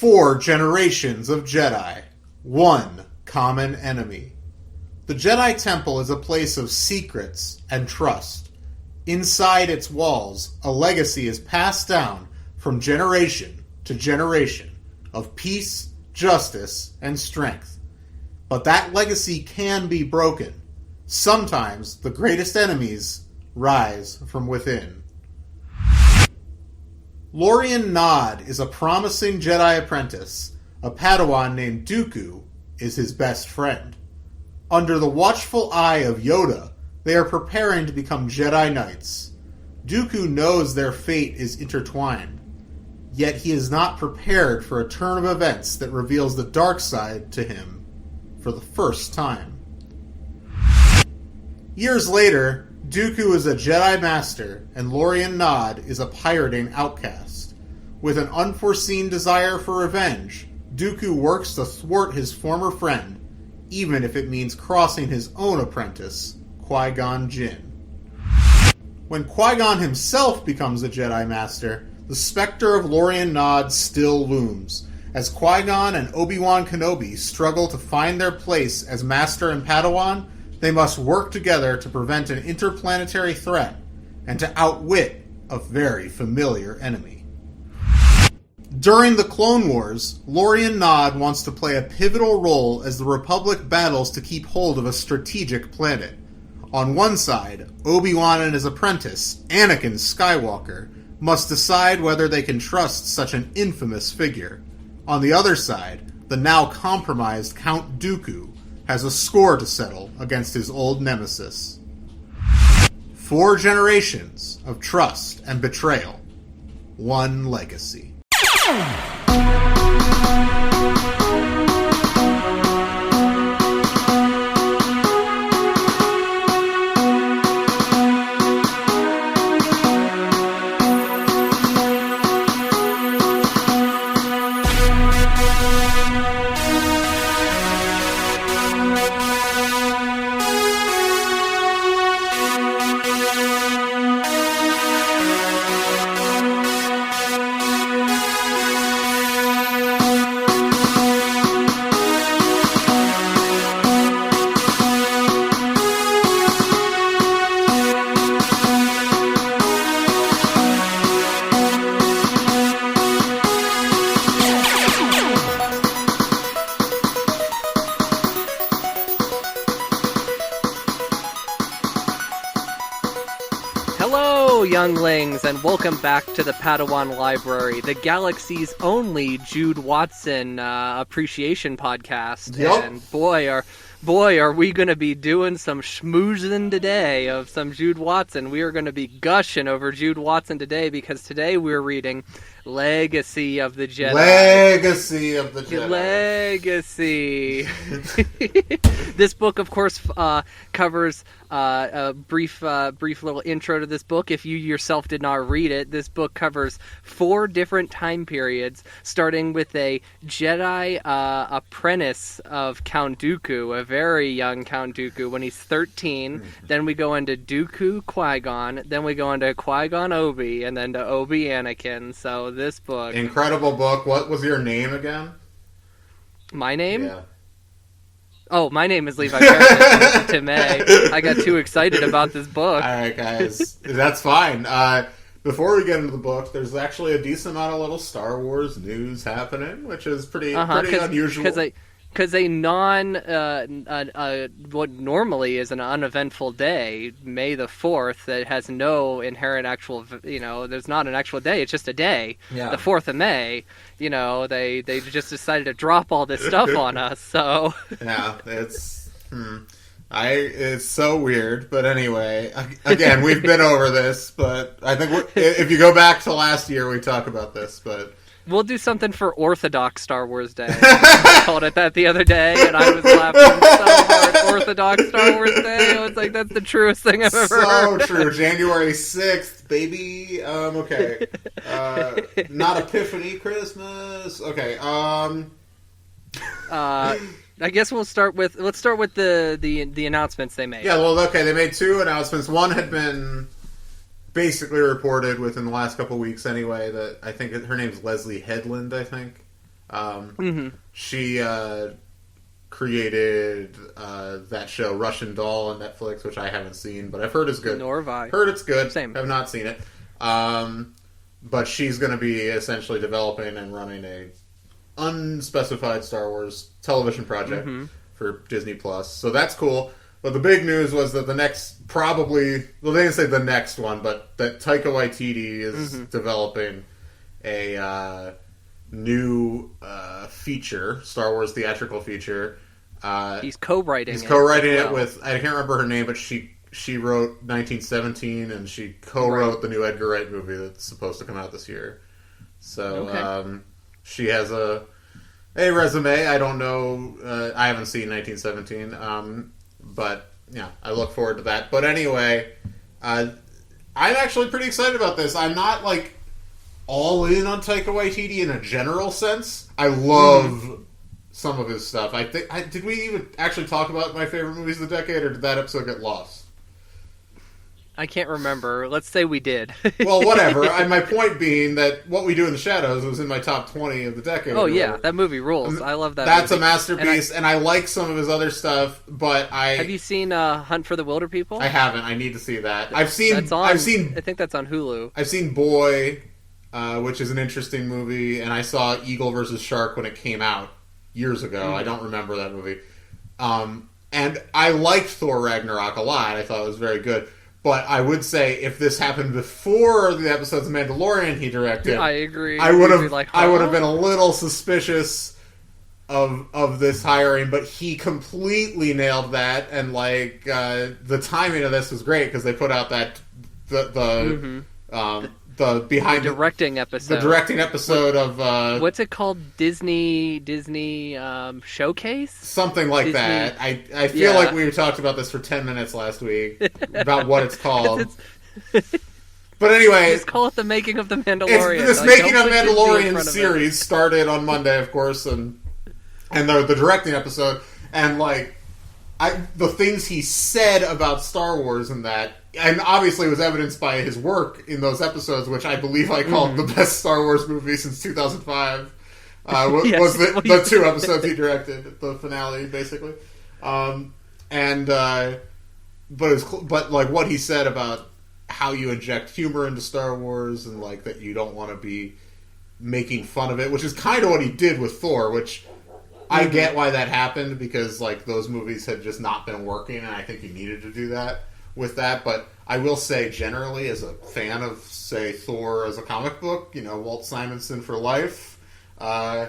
4 generations of Jedi. 1 common enemy. The Jedi Temple is a place of secrets and trust. Inside its walls, a legacy is passed down from generation to generation of peace, justice, and strength. But that legacy can be broken. Sometimes the greatest enemies rise from within. Lorian Nod is a promising Jedi apprentice. A Padawan named Dooku is his best friend. Under the watchful eye of Yoda, they are preparing to become Jedi Knights. Dooku knows their fate is intertwined, yet he is not prepared for a turn of events that reveals the dark side to him for the first time. Years later, Dooku is a Jedi Master, and Lorian Nod is a pirating outcast. With an unforeseen desire for revenge, Dooku works to thwart his former friend, even if it means crossing his own apprentice, Qui-Gon Jinn. When Qui-Gon himself becomes a Jedi Master, the specter of Lorian Nod still looms. As Qui-Gon and Obi-Wan Kenobi struggle to find their place as Master and Padawan, they must work together to prevent an interplanetary threat and to outwit a very familiar enemy. During the Clone Wars, Lorian Nod wants to play a pivotal role as the Republic battles to keep hold of a strategic planet. On one side, Obi-Wan and his apprentice, Anakin Skywalker, must decide whether they can trust such an infamous figure. On the other side, the now compromised Count Dooku has a score to settle against his old nemesis. 4 generations of trust and betrayal. 1 legacy. Younglings, and welcome back to the Padawan Library, the galaxy's only Jude Watson appreciation podcast. Yep. And boy, are we going to be doing some schmoozing today of some Jude Watson. We are going to be gushing over Jude Watson today because today we're reading Legacy of the Jedi. Legacy of the Jedi. Legacy. This book, of course, covers a brief little intro to this book. If you yourself did not read it, this book covers 4 different time periods, starting with a Jedi apprentice of Count Dooku, a very young Count Dooku, when he's 13. Then we go into Dooku Qui-Gon. Then we go into Qui-Gon Obi, and then to Obi Anakin. So this book, incredible book. What was your name again? My name? Yeah. Oh, my name is Levi. To May. I got too excited about this book. All right, guys, that's fine. Before we get into the book, there's actually a decent amount of little Star Wars news happening, which is pretty unusual. Because what normally is an uneventful day, May the 4th, that has no inherent actual, there's not an actual day, it's just a day. Yeah. The 4th of May, they just decided to drop all this stuff on us, so. Yeah, it's so weird, but anyway, again, we've been over this, but I think if you go back to last year, we talk about this, but. We'll do something for Orthodox Star Wars Day. I called it that the other day, and I was laughing so hard. Orthodox Star Wars Day. I was like, that's the truest thing I've ever heard. So true. January 6th, baby. Okay. Not Epiphany Christmas. Okay. I guess let's start with the announcements they made. Yeah, well, okay, they made 2 announcements. One had been basically reported within the last couple of weeks anyway, that I think her name's Leslie Headland, I think. She created that show Russian Doll on Netflix, which I haven't seen, but I've heard is good. Nor have I. Heard it's good. Same. Have not seen it. But she's going to be essentially developing and running a unspecified Star Wars television project for Disney Plus. So that's cool. But the big news was that the next, probably, well, they didn't say the next one, but that Taika Waititi is developing a new feature, Star Wars theatrical feature. He's co-writing He's co-writing it with, I can't remember her name, but she wrote 1917, and she co-wrote the new Edgar Wright movie that's supposed to come out this year. So she has a resume. I don't know. I haven't seen 1917. But, yeah, I look forward to that. But anyway, I'm actually pretty excited about this. I'm not, like, all in on Taika Waititi in a general sense. I love some of his stuff. Did we even actually talk about my favorite movies of the decade, or did that episode get lost? I can't remember. Let's say we did. Well, whatever. My point being that What We Do in the Shadows was in my top 20 of the decade. Oh, yeah. That movie rules. I love that That's movie. a masterpiece, and I like some of his other stuff, but Have you seen Hunt for the Wilder People? I haven't. I need to see that. I think that's on Hulu. I've seen Boy, which is an interesting movie, and I saw Eagle versus Shark when it came out years ago. I don't remember that movie. And I liked Thor Ragnarok a lot. I thought it was very good. But I would say if this happened before the episodes of Mandalorian he directed, I agree. I would have been a little suspicious of this hiring, but he completely nailed that, and like the timing of this was great because they put out that the behind directing episode. The directing episode of what's it called? Disney Showcase? Something like Disney, that. I feel like we talked about this for 10 minutes last week about what it's called. But anyway, just call it the making of the Mandalorian. This making of Mandalorian series started on Monday, of course, and the directing episode, and like the things he said about Star Wars and that. And obviously it was evidenced by his work in those episodes, which I believe I called the best Star Wars movie since 2005. Was the two episodes he directed, the finale, basically. But like what he said about how you inject humor into Star Wars and like that you don't want to be making fun of it, which is kind of what he did with Thor, which I get why that happened because like those movies had just not been working, and I think he needed to do that with that. But I will say generally as a fan of say Thor as a comic book, Walt Simonson for life, I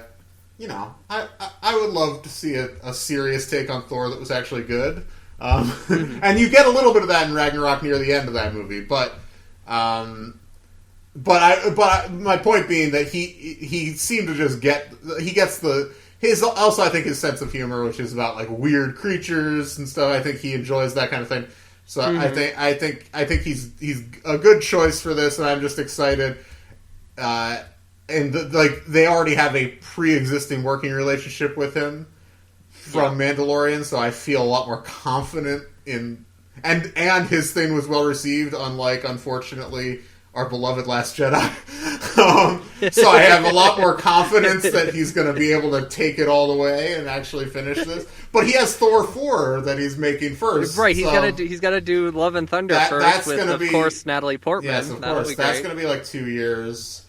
would love to see a serious take on Thor that was actually good. And you get a little bit of that in Ragnarok near the end of that movie, but my point being that he seemed to just also I think his sense of humor, which is about like weird creatures and stuff. I think he enjoys that kind of thing. So I think he's a good choice for this, and I'm just excited. They already have a pre-existing working relationship with him from Mandalorian, so I feel a lot more confident in. And his thing was well received, unlike unfortunately our beloved Last Jedi. So I have a lot more confidence that he's going to be able to take it all the way and actually finish this. But he has Thor 4 that he's making first. Right, he's got to do Love and Thunder first with, of course, Natalie Portman. Yes, of course. That's going to be like 2 years,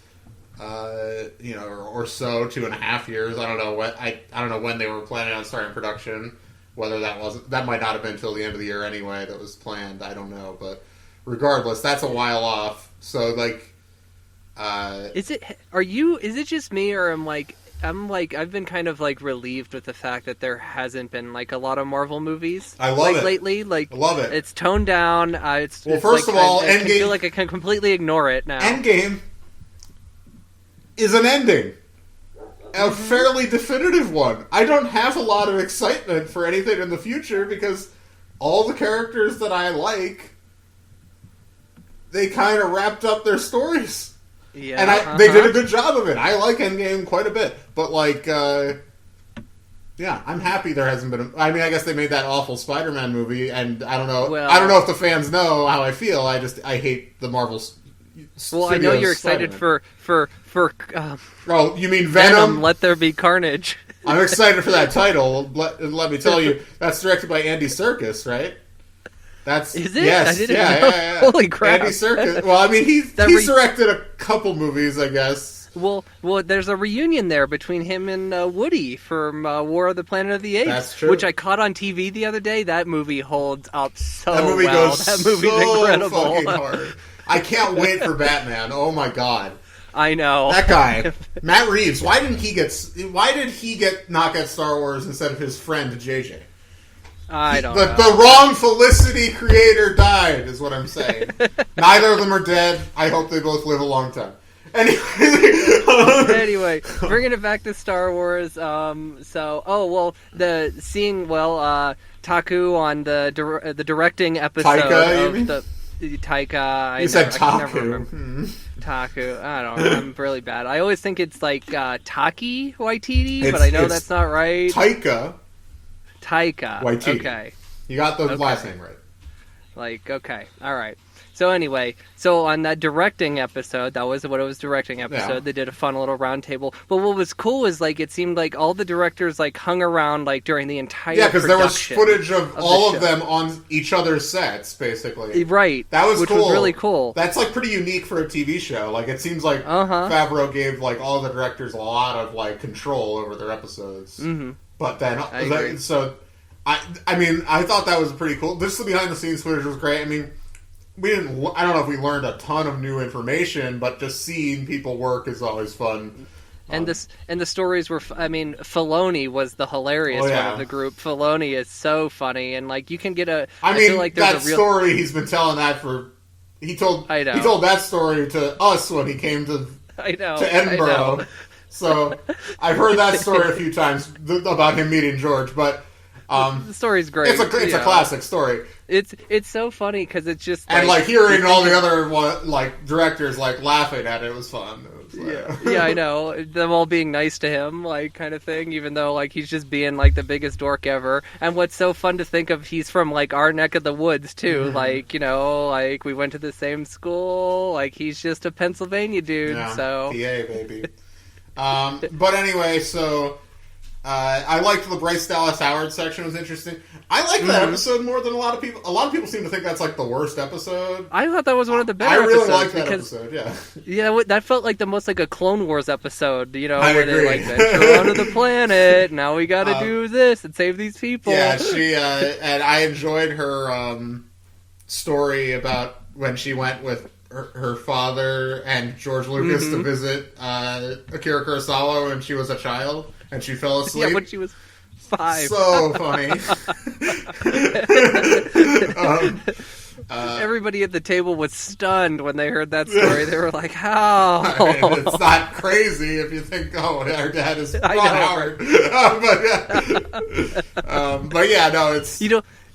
or so, 2.5 years. I don't know what I don't know when they were planning on starting production. Whether that might not have been till the end of the year anyway. That was planned. I don't know, but regardless, that's a while off. So like. Is it just me, or I've been kind of like relieved with the fact that there hasn't been like a lot of Marvel movies. I love it lately. Like I love it. It's toned down. First of all, Endgame. I feel like I can completely ignore it now. Endgame is an ending, a fairly definitive one. I don't have a lot of excitement for anything in the future because all the characters that I like, they kind of wrapped up their stories. Yeah, and they did a good job of it. I like Endgame quite a bit, but like, I'm happy there hasn't been. I mean, I guess they made that awful Spider-Man movie, and I don't know. I don't know if the fans know how I feel. I hate the Marvel Well, I know you're excited for Oh, you mean Venom? Let There Be Carnage. I'm excited for that title. Let me tell you, that's directed by Andy Serkis, right? Is it? Yes, I didn't know. yeah. Holy crap! Andy Serkis. Well, I mean, he's directed a couple movies, I guess. Well, there's a reunion there between him and Woody from War of the Planet of the Apes. That's true. Which I caught on TV the other day. That movie holds up so well. That movie goes that movie's so incredible. fucking hard. I can't wait for Batman. Oh my god. I know. That guy, Matt Reeves. Why did he not get Star Wars instead of his friend JJ? I don't know. The wrong Felicity creator died, is what I'm saying. Neither of them are dead. I hope they both live a long time. Anyway, bringing it back to Star Wars. Taku on the directing episode Taika, of the Taika. You said Taku. Taku. I don't know. I'm really bad. I always think it's like Taki Waititi, but I know that's not right. Taika Waititi. Okay. You got the last name right. Okay. All right. So anyway, on that directing episode, that was what it was, directing episode, yeah. They did a fun little round table. But what was cool is, it seemed like all the directors, hung around, during the entire Yeah, because there was footage of all of them on each other's sets, basically. Right. That was which cool. Was really cool. That's, pretty unique for a TV show. It seems like Favreau gave, all the directors a lot of, control over their episodes. Mm-hmm. But then, I thought that was pretty cool. This behind-the-scenes footage was great. I mean, I don't know if we learned a ton of new information, but just seeing people work is always fun. And the stories were, Filoni was the hilarious one of the group. Filoni is so funny, and you can get a. I feel like that story he's been telling that for. He told that story to us when he came to Edinburgh. So I've heard that story a few times about him meeting George, but. The story's great. It's a classic story. It's so funny because it's just and hearing all the other directors laughing at it was fun. Yeah, I know, them all being nice to him, kind of thing. Even though he's just being the biggest dork ever. And what's so fun to think of, he's from our neck of the woods too. Mm-hmm. We went to the same school. He's just a Pennsylvania dude. Yeah, so PA baby. But anyway, so. I liked the Bryce Dallas Howard section. It was interesting. I liked that episode more than a lot of people. A lot of people seem to think that's the worst episode. I thought that was one of the better episodes. I really liked that episode, yeah. Yeah, that felt like the most a Clone Wars episode, where agree. They venture onto the planet, now we gotta do this and save these people. Yeah, she, and I enjoyed her story about when she went with her father and George Lucas to visit Akira Kurosawa when she was a child. And she fell asleep. Yeah, when she was 5. So funny. Everybody at the table was stunned when they heard that story. They were like, how? It's not crazy if you think, our dad is Howard. But yeah, no, it's...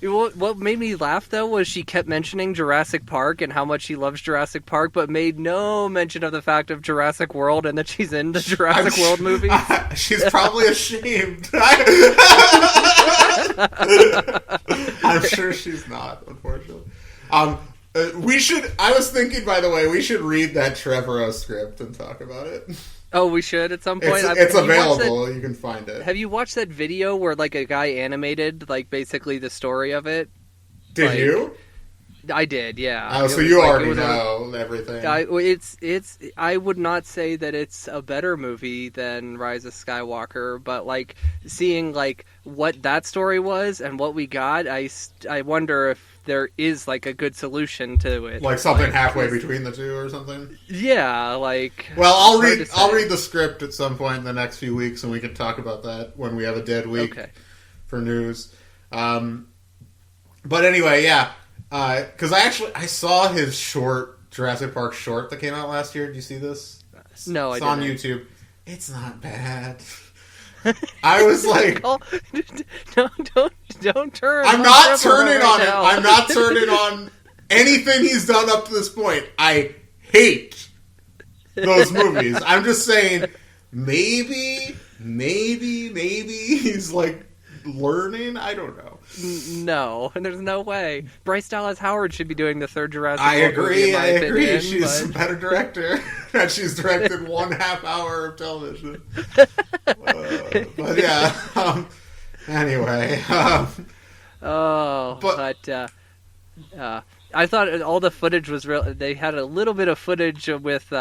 What made me laugh, though, was she kept mentioning Jurassic Park and how much she loves Jurassic Park, but made no mention of the fact of Jurassic World and that she's in the Jurassic World movies. She's probably ashamed. I'm sure she's not, unfortunately. I was thinking, by the way, we should read that Trevorrow script and talk about it. Oh, we should at some point. It's available. You can find it. Have you watched that video where a guy animated basically the story of it? Did you? I did, yeah. Oh, so you already know everything. I would not say that it's a better movie than Rise of Skywalker, but seeing what that story was and what we got, I wonder if there is a good solution to it, something halfway between the two or something. Yeah, Well, I'll read the script at some point in the next few weeks, and we can talk about that when we have a dead week for news. But anyway, yeah, because I saw his short Jurassic Park short that came out last year. Did you see this? No, it's I on didn't. YouTube. It's not bad. I was like, don't turn. I'm not turning on him. I'm not turning on anything he's done up to this point. I hate those movies. I'm just saying, maybe he's learning? I don't know. No, there's no way. Bryce Dallas Howard should be doing the third Jurassic I World movie, agree. in my opinion, She's a better director. And she's directed 1/2 hour of television. But yeah. Anyway. I thought all the footage was real. They had a little bit of footage with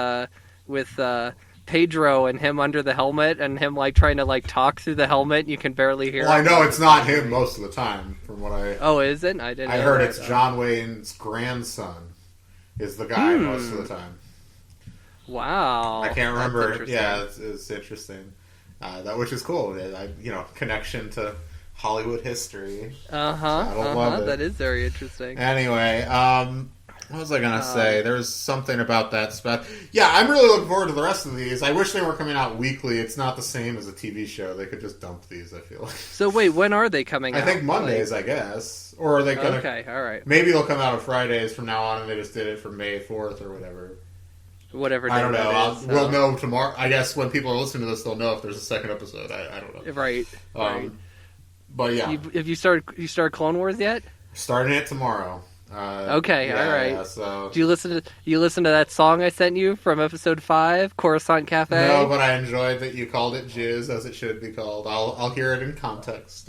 Pedro and him under the helmet, and him like trying to like talk through the helmet. You can barely hear. Well, I know it's not him most of the time, from what I. Oh, is it? I didn't. I heard it's John Wayne's grandson is the guy most of the time. Wow. I can't remember. Yeah, it's interesting. Which is cool. Connection to Hollywood history. Love it. That is very interesting. Anyway, what was I gonna say? There was something about that stuff. Yeah, I'm really looking forward to the rest of these. I wish they were coming out weekly. It's not the same as a TV show. They could just dump these, I feel like. So wait, when are they coming out? I think Mondays, I guess. Or are they gonna... Okay, alright. Maybe they'll come out on Fridays from now on, and they just did it for May 4th or whatever. Whatever day I don't know. Is, we'll know tomorrow. I guess when people are listening to this, they'll know if there's a second episode. I don't know. Right. But yeah. Have you started Clone Wars yet? Starting it tomorrow. Okay, all right. Yeah, so. Do you listen to that song I sent you from episode 5, Coruscant Cafe? No, but I enjoyed that you called it Jizz, as it should be called. I'll hear it in context.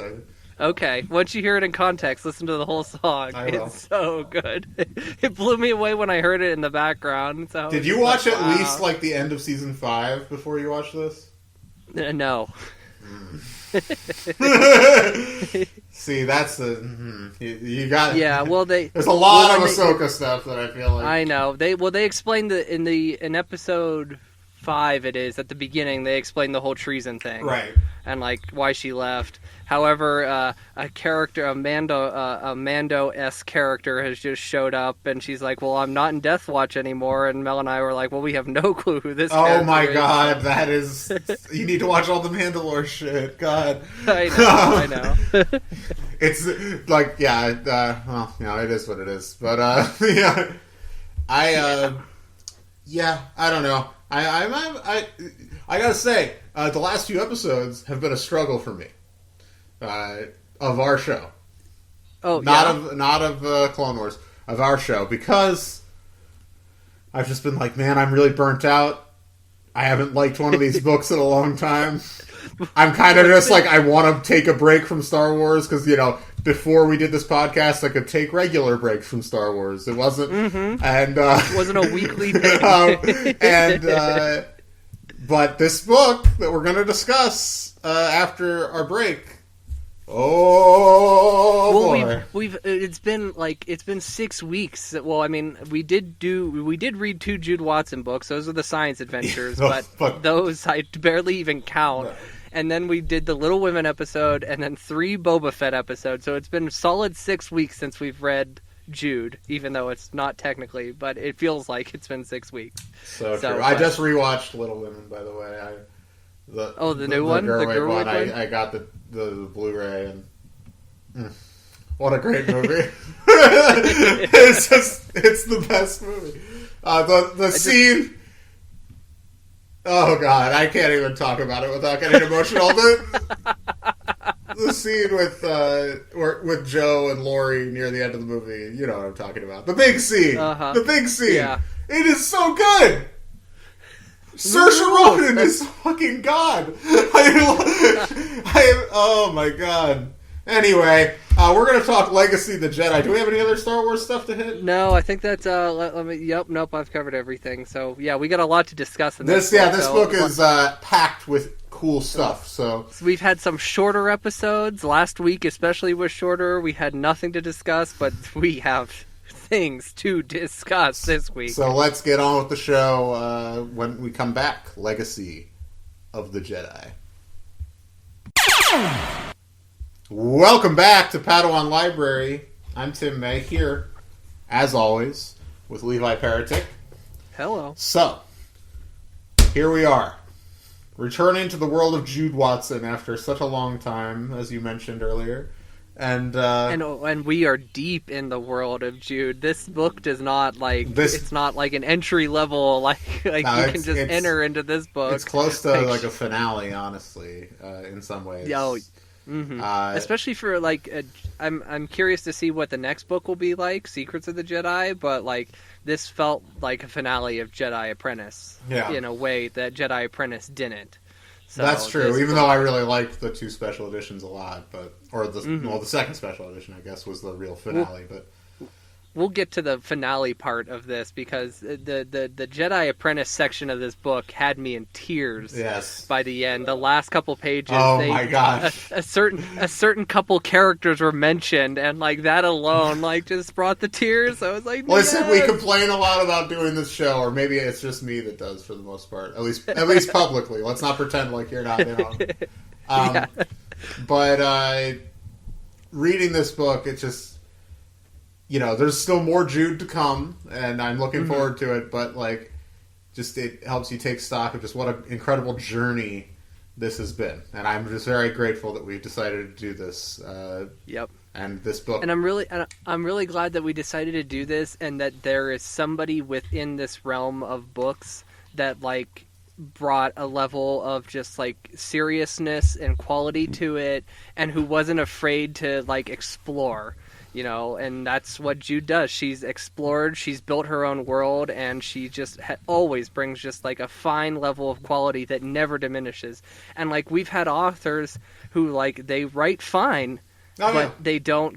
Okay, once you hear it in context, listen to the whole song. I will. It's so good. It blew me away when I heard it in the background. So did you watch at least like the end of season 5 before you watched this? No. See, that's the you got. Yeah, well, there's a lot of Ahsoka stuff that I feel like. I know they explained in episode 5. It is at the beginning they explained the whole treason thing, right? And like why she left. However, a Mando-esque character has just showed up, and she's like, "Well, I'm not in Death Watch anymore." And Mel and I were like, "Well, we have no clue who this." Oh my god, that is! You need to watch all the Mandalore shit. God, I know. It's like, well, it is what it is. But yeah, I don't know. I gotta say, the last few episodes have been a struggle for me. Of our show. Oh, not of Clone Wars, of our show, because I've just been like, man, I'm really burnt out. I haven't liked one of these books in a long time. I'm kind of just like, I want to take a break from Star Wars, because, before we did this podcast, I could take regular breaks from Star Wars. It wasn't, and it wasn't a weekly thing. But this book that we're going to discuss after our break. Oh, well, boy. It's been 6 weeks. Well, I mean, we did read 2 Jude Watson books. Those are the science adventures, but those I barely even count. No. And then we did the Little Women episode, and then 3 Boba Fett episodes. So it's been a solid 6 weeks since we've read Jude, even though it's not technically, but it feels like it's been 6 weeks. So true. I just rewatched Little Women, by the way. The new one? The Gerwig one? I got the Blu-ray, and what a great movie. It's the best movie. The scene... Oh god, I can't even talk about it without getting emotional. The scene with Joe and Lori near the end of the movie, you know what I'm talking about. The big scene. The big scene. Yeah. It is so good. Saoirse Ronan is fucking god. Oh my god. Anyway, we're going to talk Legacy of the Jedi. Do we have any other Star Wars stuff to hit? No, I think that's, nope, I've covered everything. So, yeah, we got a lot to discuss in this book. Yeah, this book is packed with cool stuff, so we've had some shorter episodes. Last week especially was shorter. We had nothing to discuss, but we have things to discuss this week. So let's get on with the show when we come back. Legacy of the Jedi. Welcome back to Padawan Library. I'm Tim May here, as always, with Levi Paratic. Hello. So, here we are, returning to the world of Jude Watson after such a long time, as you mentioned earlier. And we are deep in the world of Jude. This book does not it's not like an entry level you can just enter into this book. It's close to like a finale, honestly, in some ways. Oh, Especially for like, I'm curious to see what the next book will be like, Secrets of the Jedi. But like, this felt like a finale of Jedi Apprentice, in a way that Jedi Apprentice didn't. So that's true. Even though I really liked the 2 special editions a lot, the second special edition, I guess, was the real finale. We'll get to the finale part of this because the Jedi Apprentice section of this book had me in tears. Yes. By the end, the last couple pages. Oh my gosh! A certain couple characters were mentioned, and like that alone, like just brought the tears. I was like, listen, we complain a lot about doing this show, or maybe it's just me that does for the most part. At least publicly. Let's not pretend like you're not in on it. But reading this book, it just. There's still more Jude to come, and I'm looking forward to it, but, it helps you take stock of just what an incredible journey this has been. And I'm just very grateful that we decided to do this. Yep. And this book. And I'm really glad that we decided to do this, and that there is somebody within this realm of books that, brought a level of just, seriousness and quality to it, and who wasn't afraid to, explore. And that's what Jude does. She's explored, she's built her own world, and she just always brings just a fine level of quality that never diminishes. And we've had authors who they write fine, but they don't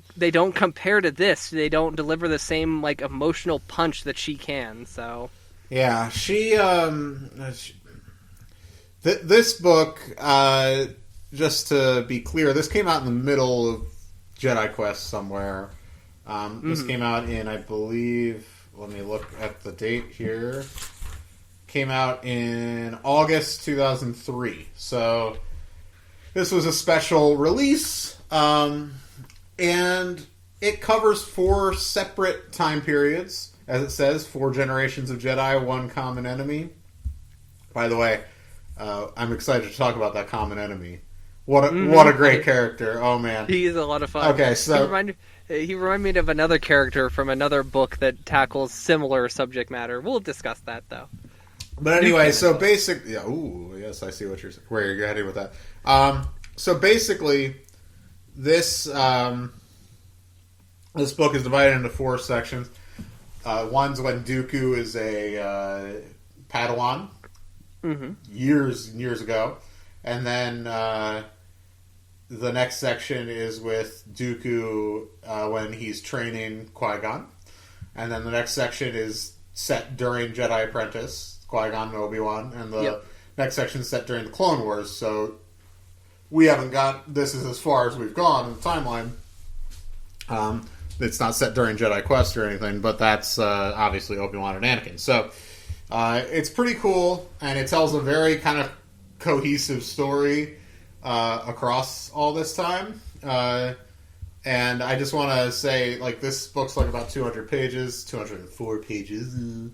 compare to this. They don't deliver the same emotional punch that she can. So yeah, this book, just to be clear, this came out in the middle of Jedi Quest somewhere. This came out in, I believe, let me look at the date here. Came out in August 2003. So this was a special release. And it covers 4 separate time periods. As it says, 4 generations of Jedi, 1 common enemy. By the way, I'm excited to talk about that common enemy. What a great character! Oh man, he is a lot of fun. Okay, so he reminded me of another character from another book that tackles similar subject matter. We'll discuss that though. But anyway, so basically, yes, I see where you're heading with that. So basically, this book is divided into 4 sections. One's when Dooku is a Padawan, years and years ago. And then the next section is with Dooku when he's training Qui-Gon. And then the next section is set during Jedi Apprentice, Qui-Gon and Obi-Wan. And the next section is set during the Clone Wars. So we haven't got... This is as far as we've gone in the timeline. It's not set during Jedi Quest or anything, but that's obviously Obi-Wan and Anakin. So it's pretty cool, and it tells a very kind of cohesive story across all this time, and I just want to say, this book's about 200 pages, 204 pages, and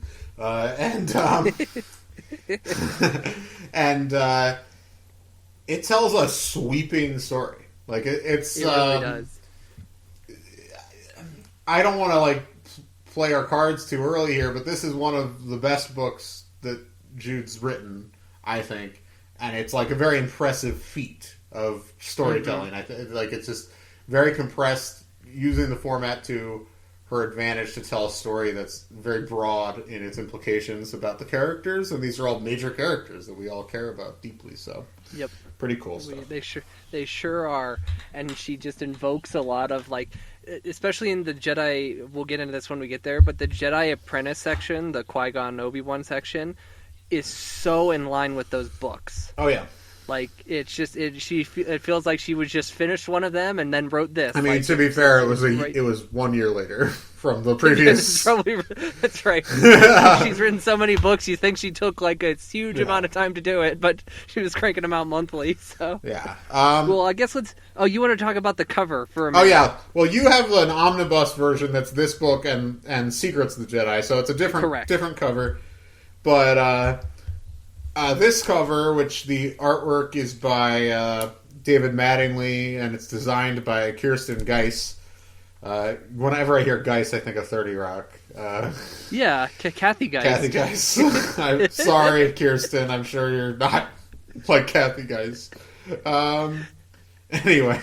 it tells a sweeping story. It really does. I don't want to play our cards too early here, but this is one of the best books that Jude's written, I think. And it's a very impressive feat of storytelling. I it's just very compressed, using the format to her advantage to tell a story that's very broad in its implications about the characters. And these are all major characters that we all care about deeply. So, yep, pretty cool stuff. They sure are. And she just invokes a lot of especially in the Jedi. We'll get into this when we get there. But the Jedi Apprentice section, the Qui-Gon Obi-Wan section, is so in line with those books. Oh yeah, it's just it feels like she was just finished one of them and then wrote this. I mean, to be fair, it was 1 year later from the previous. That's right. She's written so many books. You think she took a huge amount of time to do it, but she was cranking them out monthly. So yeah. Well, I guess let's. Oh, you want to talk about the cover for a minute? Oh yeah. Well, you have an omnibus version that's this book and Secrets of the Jedi, so it's a different cover. But this cover, which the artwork is by David Mattingly, and it's designed by Kirsten Geiss. Whenever I hear Geiss, I think of 30 Rock. Kathy Geiss. Kathy Geiss. I'm sorry, Kirsten. I'm sure you're not like Kathy Geiss. Anyway.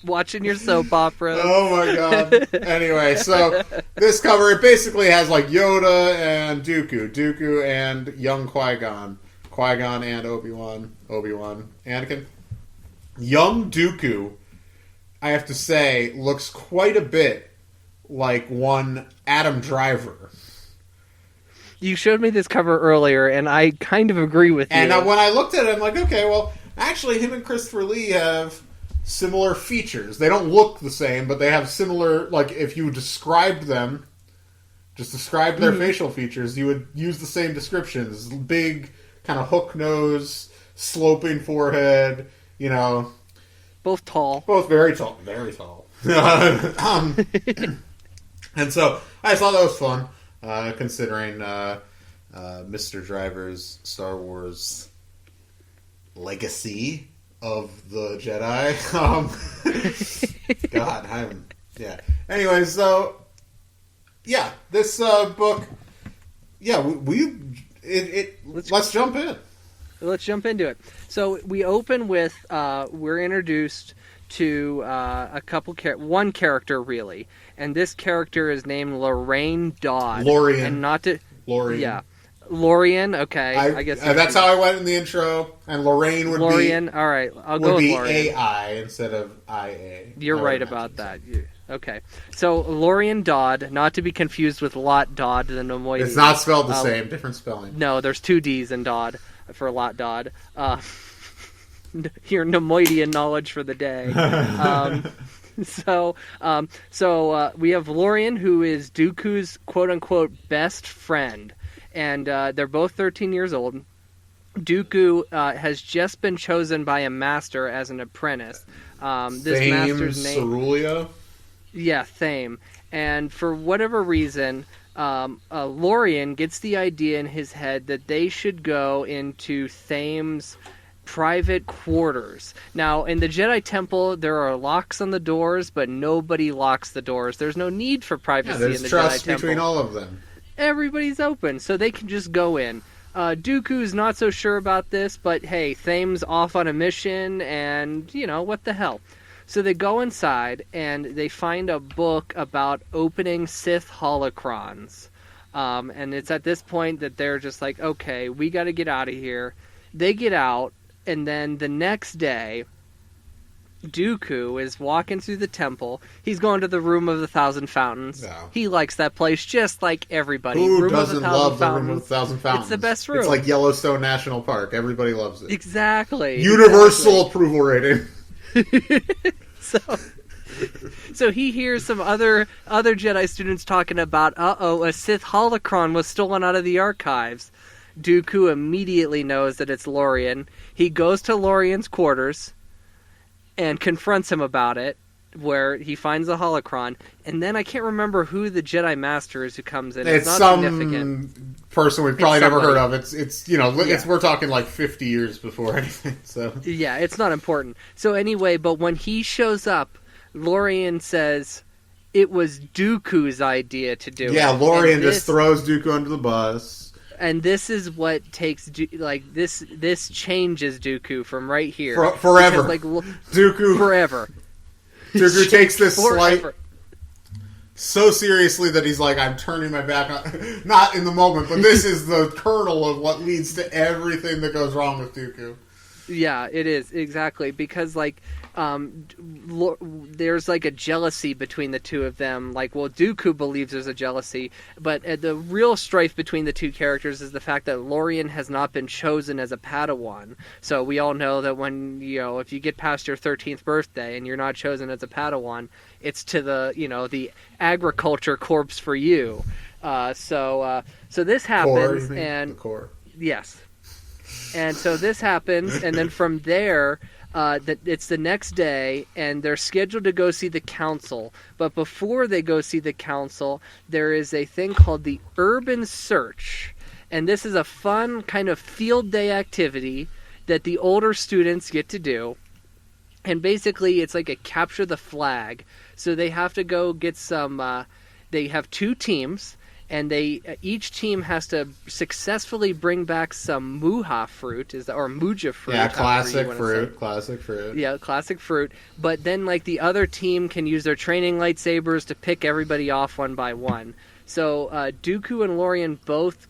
Watching your soap opera. Oh my god. Anyway, so this cover, it basically has like Yoda and Dooku and young Qui-Gon and Obi-Wan, Anakin. Young Dooku, I have to say, looks quite a bit like one Adam Driver. You showed me this cover earlier, and I kind of agree with you. And when I looked at it, I'm like, okay, well, actually, him and Christopher Lee have similar features. They don't look the same, but they have similar, like, if you described them, just described their facial features, you would use the same descriptions. Big, kind of hook nose, sloping forehead, you know. Both tall. Both very tall. Very tall. And so, I just thought that was fun, considering Mr. Driver's Star Wars legacy of the Jedi. God, yeah. Anyway, so yeah, this book. Yeah, let's jump in. Let's jump into it. So we open with we're introduced to one character really, and this character is named Lorraine Dodd. Lorian, and not to Lorian. Yeah. Lorian, okay. I guess that's how I went in the intro, and Lorraine would Lorian, be... all right, I'll go with Lorian. Would be AI instead of IA. You're right about that. Okay. So, Lorian Dodd, not to be confused with Lot Dodd, the Nemoidian. It's not spelled the same, different spelling. No, there's 2 D's in Dodd for Lot Dodd. Your Nemoidian knowledge for the day. So we have Lorian, who is Dooku's quote-unquote best friend. And they're both 13 years old. Dooku has just been chosen by a master as an apprentice. This master's name... Cerulia? Yeah, Thame. And for whatever reason, Lorian gets the idea in his head that they should go into Thame's private quarters. Now, in the Jedi Temple, there are locks on the doors, but nobody locks the doors. There's no need for privacy in the Jedi Temple. There's trust between all of them. Everybody's open, so they can just go in. Dooku's not so sure about this, but hey, Thame's off on a mission, and, you know, what the hell. So they go inside, and they find a book about opening Sith holocrons. And it's at this point that they're just like, okay, we gotta get out of here. They get out, and then the next day, Dooku is walking through the temple. He's going to the Room of the Thousand Fountains. No. He likes that place just like everybody. Who doesn't love the Room of the Thousand Fountains? It's the best room. It's like Yellowstone National Park. Everybody loves it. Exactly. Universal approval rating. So he hears some other Jedi students talking about, a Sith holocron was stolen out of the archives. Dooku immediately knows that it's Lorian. He goes to Lorian's quarters and confronts him about it, where he finds the holocron, and then I can't remember who the Jedi Master is who comes in. It's not some significant person we've probably never heard of. It's you know, we're talking like 50 years before anything. So yeah, it's not important. So anyway, but when he shows up, Lorian says it was Dooku's idea to do it. Yeah, Lorian just throws Dooku under the bus. And this is what takes this changes Dooku from right here forever. Because, Dooku forever. Dooku takes this slight so seriously that he's like, I'm turning my back on... Not in the moment, but this is the kernel of what leads to everything that goes wrong with Dooku. Yeah, it is, exactly. Because, there's, a jealousy between the two of them. Dooku believes there's a jealousy, but the real strife between the two characters is the fact that Lorian has not been chosen as a Padawan. So we all know that when, if you get past your 13th birthday and you're not chosen as a Padawan, it's to the agriculture corps for you. So this happens, Core, and... The core. Yes. And so this happens, and then from there, it's the next day, and they're scheduled to go see the council. But before they go see the council, there is a thing called the Urban Search. And this is a fun kind of field day activity that the older students get to do. And basically, it's like a capture the flag. So they have to go get some... they have 2 teams. and each team has to successfully bring back some muha fruit, or muja fruit. Yeah, classic fruit. Yeah, classic fruit. But then, like, the other team can use their training lightsabers to pick everybody off one by one. So Dooku and Lorian both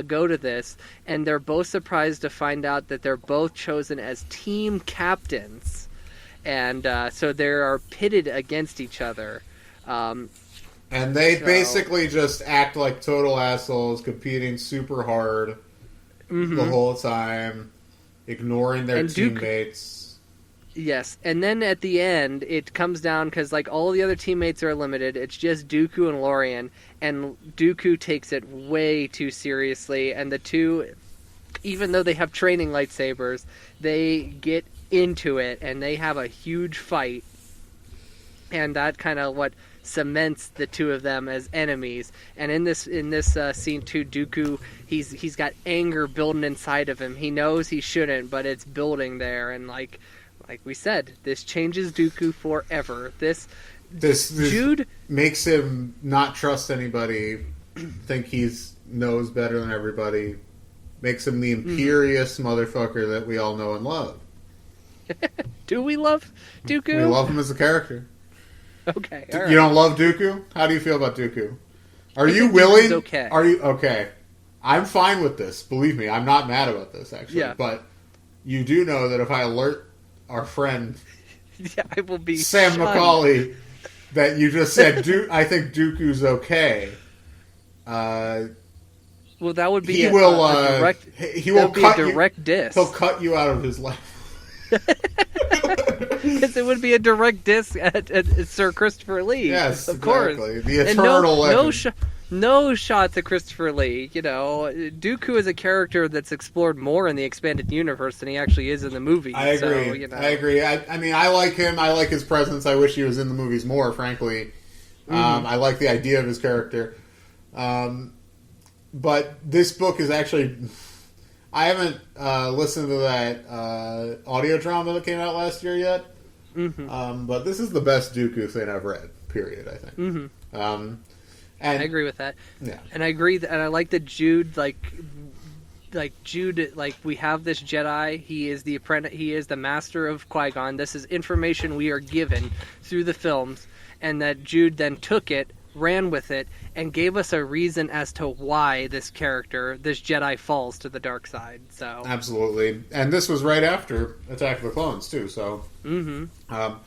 go to this, and they're both surprised to find out that they're both chosen as team captains. And so they are pitted against each other. And they basically just act like total assholes, competing super hard the whole time, ignoring their teammates. Yes, and then at the end, it comes down, because like all the other teammates are limited, it's just Dooku and Lorian, and Dooku takes it way too seriously, and the two, even though they have training lightsabers, they get into it, and they have a huge fight, and that kind of what cements the two of them as enemies. And in this scene too, Dooku, he's got anger building inside of him. He knows he shouldn't, but it's building there, and like we said, this changes Dooku forever. This Jude makes him not trust anybody, think he's knows better than everybody, makes him the imperious motherfucker that we all know and love. Do we love Dooku? We love him as a character. Okay, all right. You don't love Dooku? How do you feel about Dooku? Are you willing? Okay. Are you okay? I'm fine with this. Believe me, I'm not mad about this actually. Yeah. But you do know that if I alert our friend, I will be Sam shunned. McCauley, that you just said, I think Dooku's okay. Well, that would be he a direct diss. He'll cut you out of his life. Because it would be a direct diss at Sir Christopher Lee. Yes, of exactly. course. The eternal legend. No shots at Christopher Lee. You know, Dooku is a character that's explored more in the expanded universe than he actually is in the movies. I agree. So, you know. I agree. I mean, I like him. I like his presence. I wish he was in the movies more, frankly. I like the idea of his character. But this book is actually... I haven't listened to that audio drama that came out last year yet. But this is the best Dooku thing I've read, period, I think. And I agree with that. Yeah. And I agree and I like that Jude, Jude, we have this Jedi. He is the apprentice. He is the master of Qui-Gon. This is information we are given through the films, and that Jude then took it, ran with it, and gave us a reason as to why this character, this Jedi, falls to the dark side. So absolutely, and this was right after Attack of the Clones too. So, I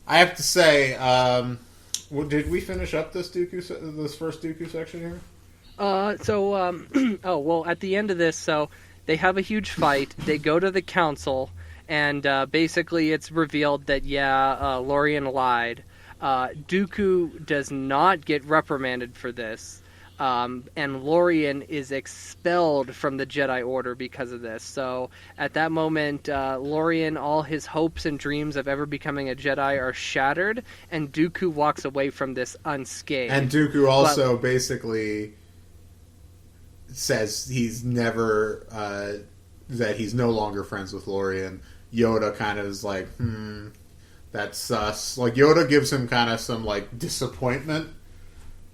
have to say, did we finish up this first Dooku section here? Oh well, at the end of this, so they have a huge fight. They go to the council, and basically it's revealed that Lorian lied. Dooku does not get reprimanded for this, and Lorian is expelled from the Jedi Order because of this. So at that moment, Lorian, all his hopes and dreams of ever becoming a Jedi are shattered, and Dooku walks away from this unscathed. And Dooku also basically says he's never that he's no longer friends with Lorian. Yoda kind of is like, that's sus. Like, Yoda gives him kind of some, like, disappointment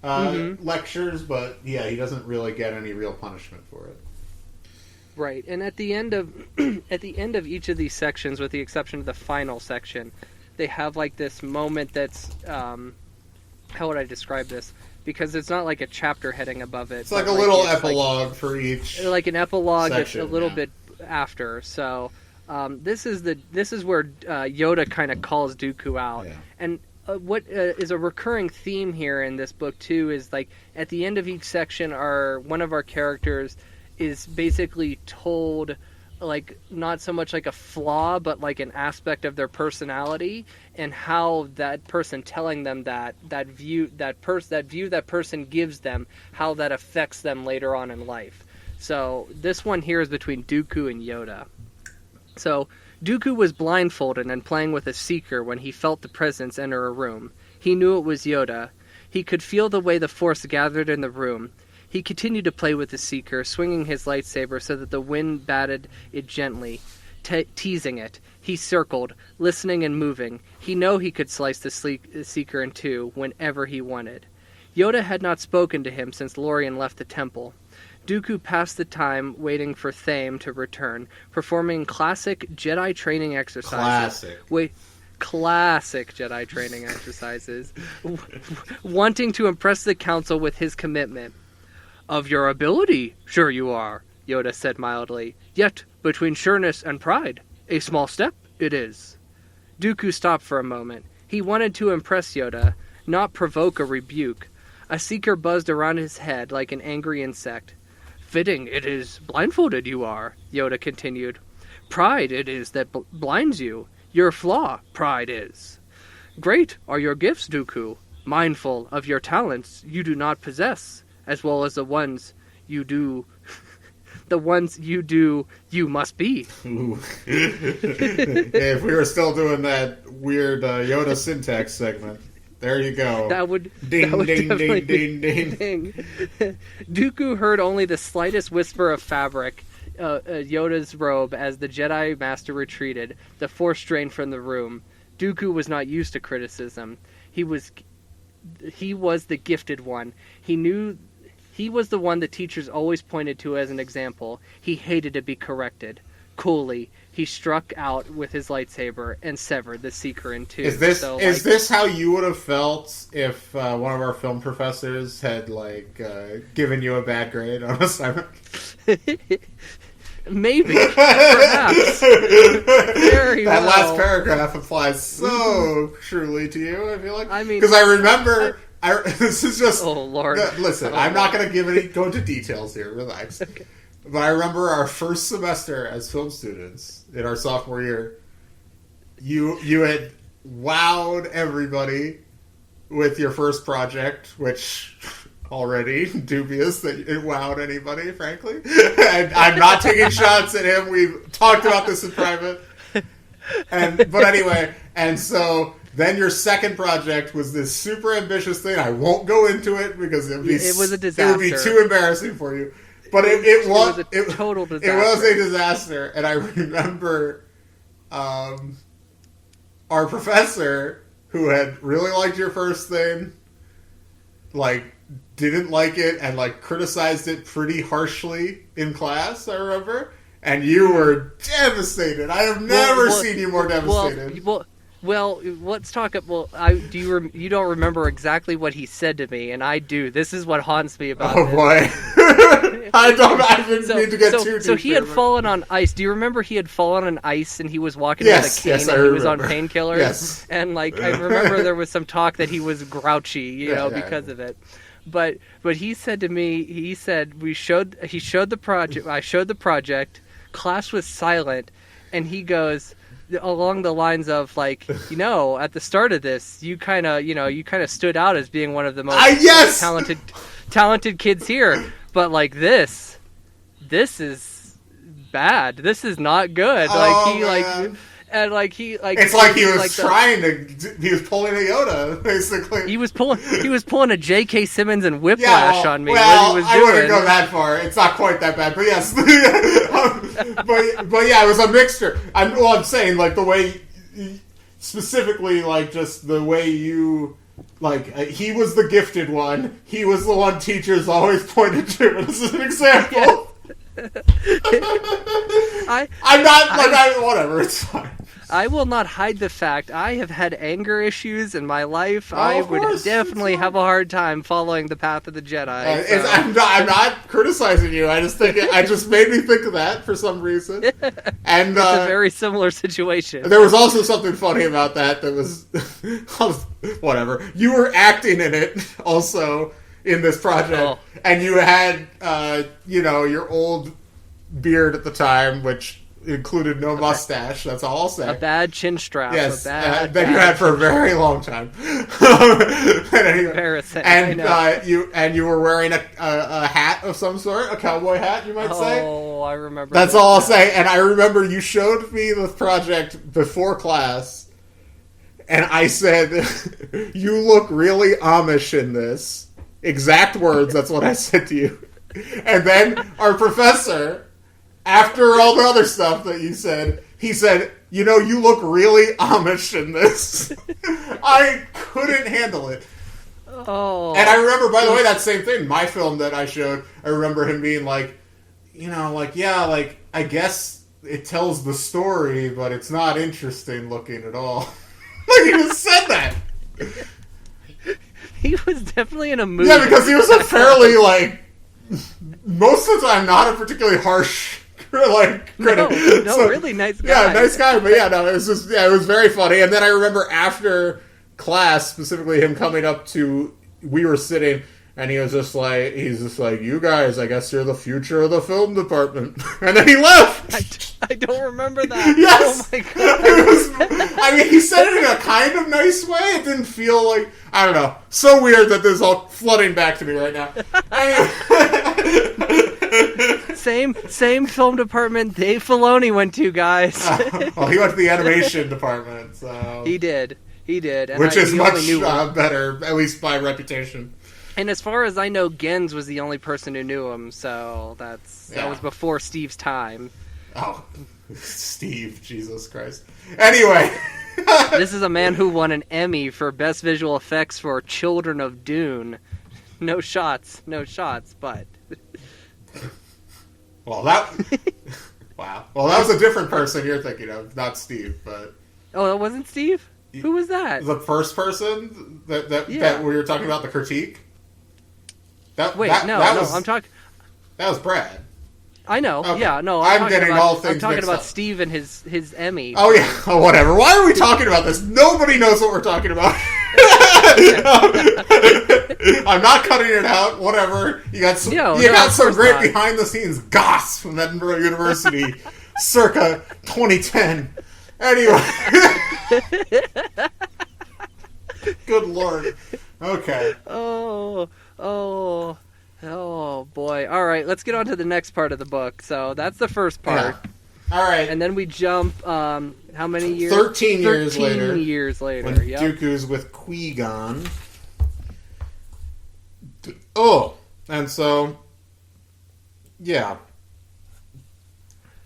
lectures, but, yeah, he doesn't really get any real punishment for it. Right, and at the end of each of these sections, with the exception of the final section, they have, like, this moment that's, how would I describe this? Because it's not like a chapter heading above it. It's like a little epilogue for each like an epilogue section, that's a little bit after, so... this is where Yoda kind of calls Dooku out, and what is a recurring theme here in this book too is like at the end of each section, one of our characters is basically told like not so much like a flaw, but like an aspect of their personality, and how that person telling them that view that person gives them, how that affects them later on in life. So this one here is between Dooku and Yoda. So, Dooku was blindfolded and playing with a seeker when he felt the presence enter a room. He knew it was Yoda. He could feel the way the Force gathered in the room. He continued to play with the seeker, swinging his lightsaber so that the wind batted it gently, teasing it. He circled, listening and moving. He knew he could slice the seeker in two whenever he wanted. Yoda had not spoken to him since Lorien left the temple. Dooku passed the time waiting for Thame to return, performing classic Jedi training exercises. Classic Jedi training exercises, wanting to impress the council with his commitment. Of your ability, sure you are, Yoda said mildly. Yet, between sureness and pride, a small step it is. Dooku stopped for a moment. He wanted to impress Yoda, not provoke a rebuke. A seeker buzzed around his head like an angry insect. Fitting it is blindfolded you are, Yoda continued. Pride it is that blinds you. Your flaw, pride is. Great are your gifts, Dooku, mindful of your talents you do not possess, as well as the ones you do... the ones you do, you must be. Ooh. If we were still doing that weird Yoda syntax segment, there you go. That would ding, that would ding, definitely ding, ding, ding. Dooku heard only the slightest whisper of fabric, Yoda's robe, as the Jedi Master retreated, the Force drained from the room. Dooku was not used to criticism. He was the gifted one. He knew he was the one the teachers always pointed to as an example. He hated to be corrected. Coolly, he struck out with his lightsaber and severed the Seeker in two. Is this how you would have felt if one of our film professors had given you a bad grade on assignment? Maybe, perhaps. Very that well. last paragraph applies so truly to you. I feel like, I mean, because I remember. This is just. Oh Lord! Listen, I'm not going to go into details here. Relax. Okay. But I remember our first semester as film students in our sophomore year. You had wowed everybody with your first project, which already dubious that it wowed anybody, frankly. And I'm not taking shots at him. We've talked about this in private. But anyway, and so then your second project was this super ambitious thing. I won't go into it because it was a disaster. It would be too embarrassing for you. But it was a total disaster. It was a disaster, and I remember our professor, who had really liked your first thing, didn't like it and criticized it pretty harshly in class. I remember, and you were devastated. I have never seen you more devastated. Well, let's talk. Well, you don't remember exactly what he said to me, and I do. This is what haunts me about. Oh boy, I didn't need to get too deep. So he had fallen on ice. Do you remember he had fallen on ice and he was walking with a cane and he was on painkillers? Yes. And I remember there was some talk that he was grouchy, because of it. But he said to me, he showed the project. I showed the project. Class was silent, and he goes, along the lines of at the start of this, you kind of stood out as being one of the most talented kids here, but this is bad. This is not good. It's like he was he was pulling a Yoda, basically. He was pulling a J.K. Simmons and Whiplash on me. Well, what he was I doing. wouldn't go that far. It's not quite that bad, but yes. but yeah, it was a mixture. I'm saying the way, specifically just the way you. He was the gifted one. He was the one teachers always pointed to as an example. Whatever, it's fine. I will not hide the fact I have had anger issues in my life. I would definitely have a hard time following the path of the Jedi. So. I'm not criticizing you. I just think it just made me think of that for some reason. And it's a very similar situation. There was also something funny about that was whatever. You were acting in it also in this project, and you had your old beard at the time, which included no mustache. That's all I'll say. A bad chin strap. Yes, that you had for a very long time. Anyway, embarrassing. And you were wearing a hat of some sort, a cowboy hat, you might say. Oh, I remember. That's all I'll say. And I remember you showed me the project before class, and I said, "You look really Amish in this." Exact words. That's what I said to you. And then our professor, after all the other stuff that you said, he said, you look really Amish in this. I couldn't handle it. Oh. And I remember, by the way, that same thing, my film that I showed, I remember him being like, yeah, like, I guess it tells the story, but it's not interesting looking at all. Like, he just said that. He was definitely in a mood. Yeah, because he was a fairly, like, most of the time, not a particularly harsh, like, critic. No, really nice guy. Yeah, nice guy, but yeah, no, it was just, it was very funny. And then I remember after class, specifically him coming up to, we were sitting, and he's just like, you guys, I guess you're the future of the film department. And then he left. I don't remember that. Yes. Oh my god. I mean, he said it in a kind of nice way. It didn't feel like, I don't know. So weird that this is all flooding back to me right now. Anyway. Same film department Dave Filoni went to, guys. Well, he went to the animation department, so He did. And which is much knew better, at least by reputation. And as far as I know, Gens was the only person who knew him, so that was before Steve's time. Oh, Steve, Jesus Christ. Anyway. This is a man who won an Emmy for Best Visual Effects for Children of Dune. No shots, but... Well, wow. Well, that was a different person you're thinking of, not Steve, but... Oh, that wasn't Steve? Who was that? The first person that we were talking about, the critique? I'm talking... That was Brad. I know. Okay. Yeah, no. I'm getting all things I'm talking mixed about up. Steve and his Emmy. Oh yeah. Oh whatever. Why are we talking about this? Nobody knows what we're talking about. I'm not cutting it out. Whatever. You got some. Got some great behind the scenes goss from Edinburgh University, circa 2010. Anyway. Good lord. Okay. Oh boy! All right, let's get on to the next part of the book. So that's the first part. Yeah. All right, and then we jump. How many years? 13 years later. 13 years later. When Dooku's with Qui-Gon. Oh, and so, yeah.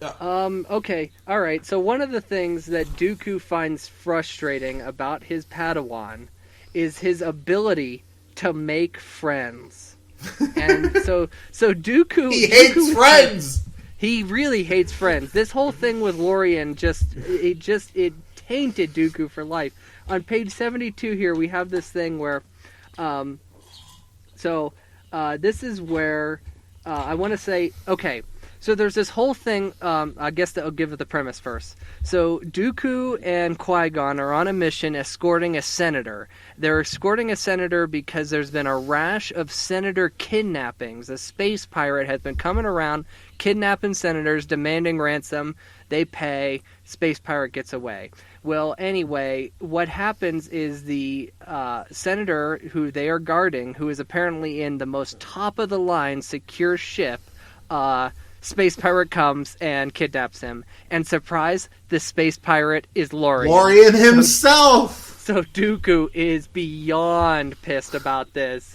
Okay. All right. So one of the things that Dooku finds frustrating about his Padawan is his ability to make friends. And so Dooku... He hates friends! He really hates friends. This whole thing with Lorien it tainted Dooku for life. On page 72 here, we have this thing where... this is where I want to say... Okay, so there's this whole thing... I guess that I'll give it the premise first. So Dooku and Qui-Gon are on a mission escorting a senator. They're escorting a senator because there's been a rash of senator kidnappings. A space pirate has been coming around, kidnapping senators, demanding ransom. They pay. Space pirate gets away. Well, anyway, what happens is the senator who they are guarding, who is apparently in the most top-of-the-line secure ship, space pirate comes and kidnaps him. And surprise, the space pirate is Lorien. Lorien himself! So Dooku is beyond pissed about this.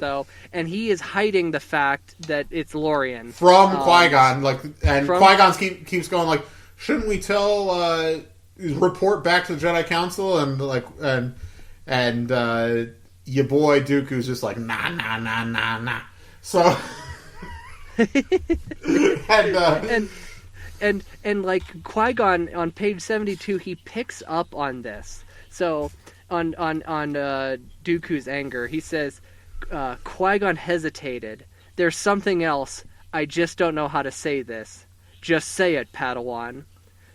And he is hiding the fact that it's Lorien from Qui-Gon. Qui-Gon keeps going like, shouldn't we report back to the Jedi Council? And your boy Dooku's just like nah. So and like Qui-Gon on page 72, he picks up on this. So. On Dooku's anger, he says, Qui-Gon hesitated. There's something else. I just don't know how to say this. Just say it, Padawan.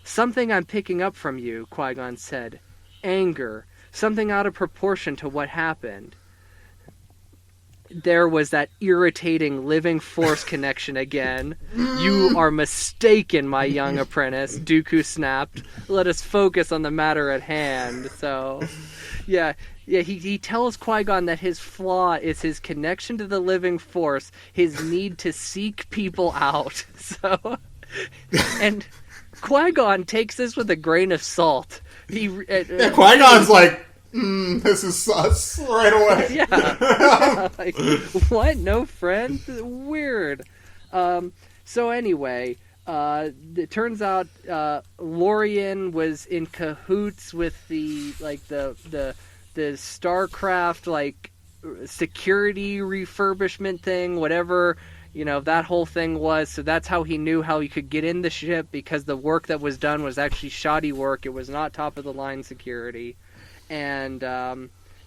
Something I'm picking up from you, Qui-Gon said. Anger. Something out of proportion to what happened. There was that irritating living force connection again. You are mistaken, my young apprentice, Dooku snapped. Let us focus on the matter at hand. So, yeah, he tells Qui-Gon that his flaw is his connection to the living force, his need to seek people out. So, and Qui-Gon takes this with a grain of salt. Qui-Gon's like, this is sus right away. Yeah. Like, what? No friend? Weird. So anyway, it turns out Lorien was in cahoots with the StarCraft security refurbishment thing, whatever, that whole thing was. So that's how he knew how he could get in the ship, because the work that was done was actually shoddy work. It was not top of the line security. And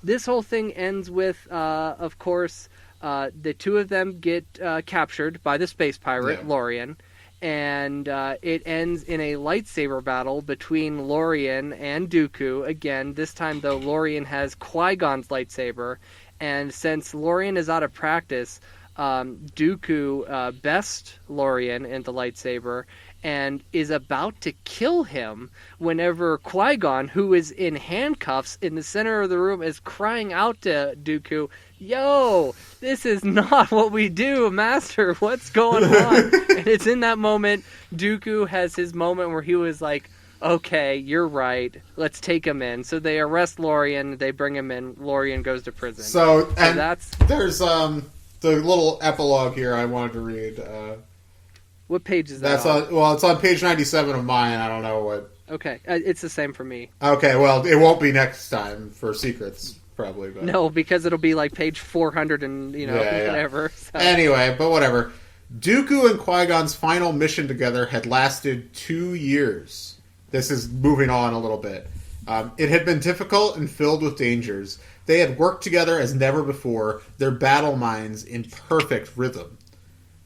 this whole thing ends with, of course, the two of them get captured by the space pirate, Lorien. And it ends in a lightsaber battle between Lorien and Dooku. Again, this time, though, Lorien has Qui-Gon's lightsaber. And since Lorien is out of practice, Dooku bests Lorien in the lightsaber and is about to kill him whenever Qui-Gon, who is in handcuffs in the center of the room, is crying out to Dooku, "Yo, this is not what we do, Master. What's going on?" And it's in that moment Dooku has his moment where he was like, "Okay, you're right. Let's take him in." So they arrest Lorien, they bring him in, Lorien goes to prison. So there's the little epilogue here I wanted to read. What page is that? It's on page 97 of mine. I don't know what. Okay, it's the same for me. Okay, well, it won't be next time for Secrets, probably. But... No, because it'll be like page 400 and, whatever. So. Anyway, but whatever. Dooku and Qui-Gon's final mission together had lasted 2 years. This is moving on a little bit. It had been difficult and filled with dangers. They had worked together as never before, their battle minds in perfect rhythm.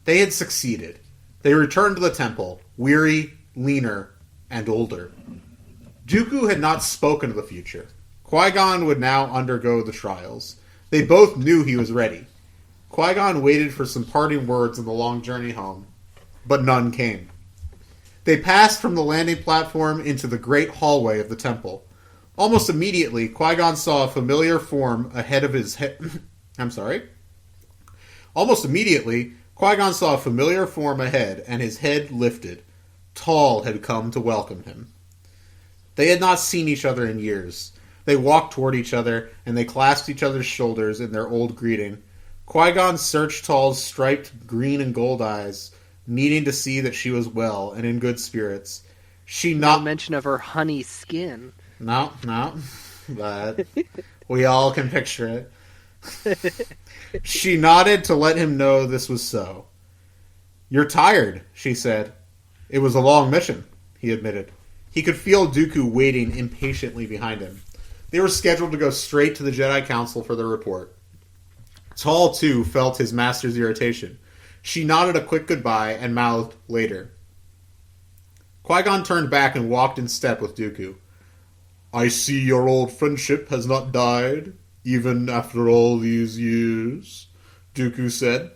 They had succeeded. They returned to the temple, weary, leaner, and older. Dooku had not spoken of the future. Qui-Gon would now undergo the trials. They both knew he was ready. Qui-Gon waited for some parting words on the long journey home, but none came. They passed from the landing platform into the great hallway of the temple. Almost immediately, Qui-Gon saw a familiar form ahead of his head. Almost immediately, Qui-Gon saw a familiar form ahead, and his head lifted. Tall had come to welcome him. They had not seen each other in years. They walked toward each other, and they clasped each other's shoulders in their old greeting. Qui-Gon searched Tall's striped green and gold eyes, needing to see that she was well and in good spirits. No mention of her honey skin. No, but we all can picture it. She nodded to let him know this was so. "You're tired," she said. "It was a long mission," he admitted. He could feel Dooku waiting impatiently behind him. They were scheduled to go straight to the Jedi Council for their report. Tall, too, felt his master's irritation. She nodded a quick goodbye and mouthed later. Qui-Gon turned back and walked in step with Dooku. "I see your old friendship has not died, even after all these years," Dooku said.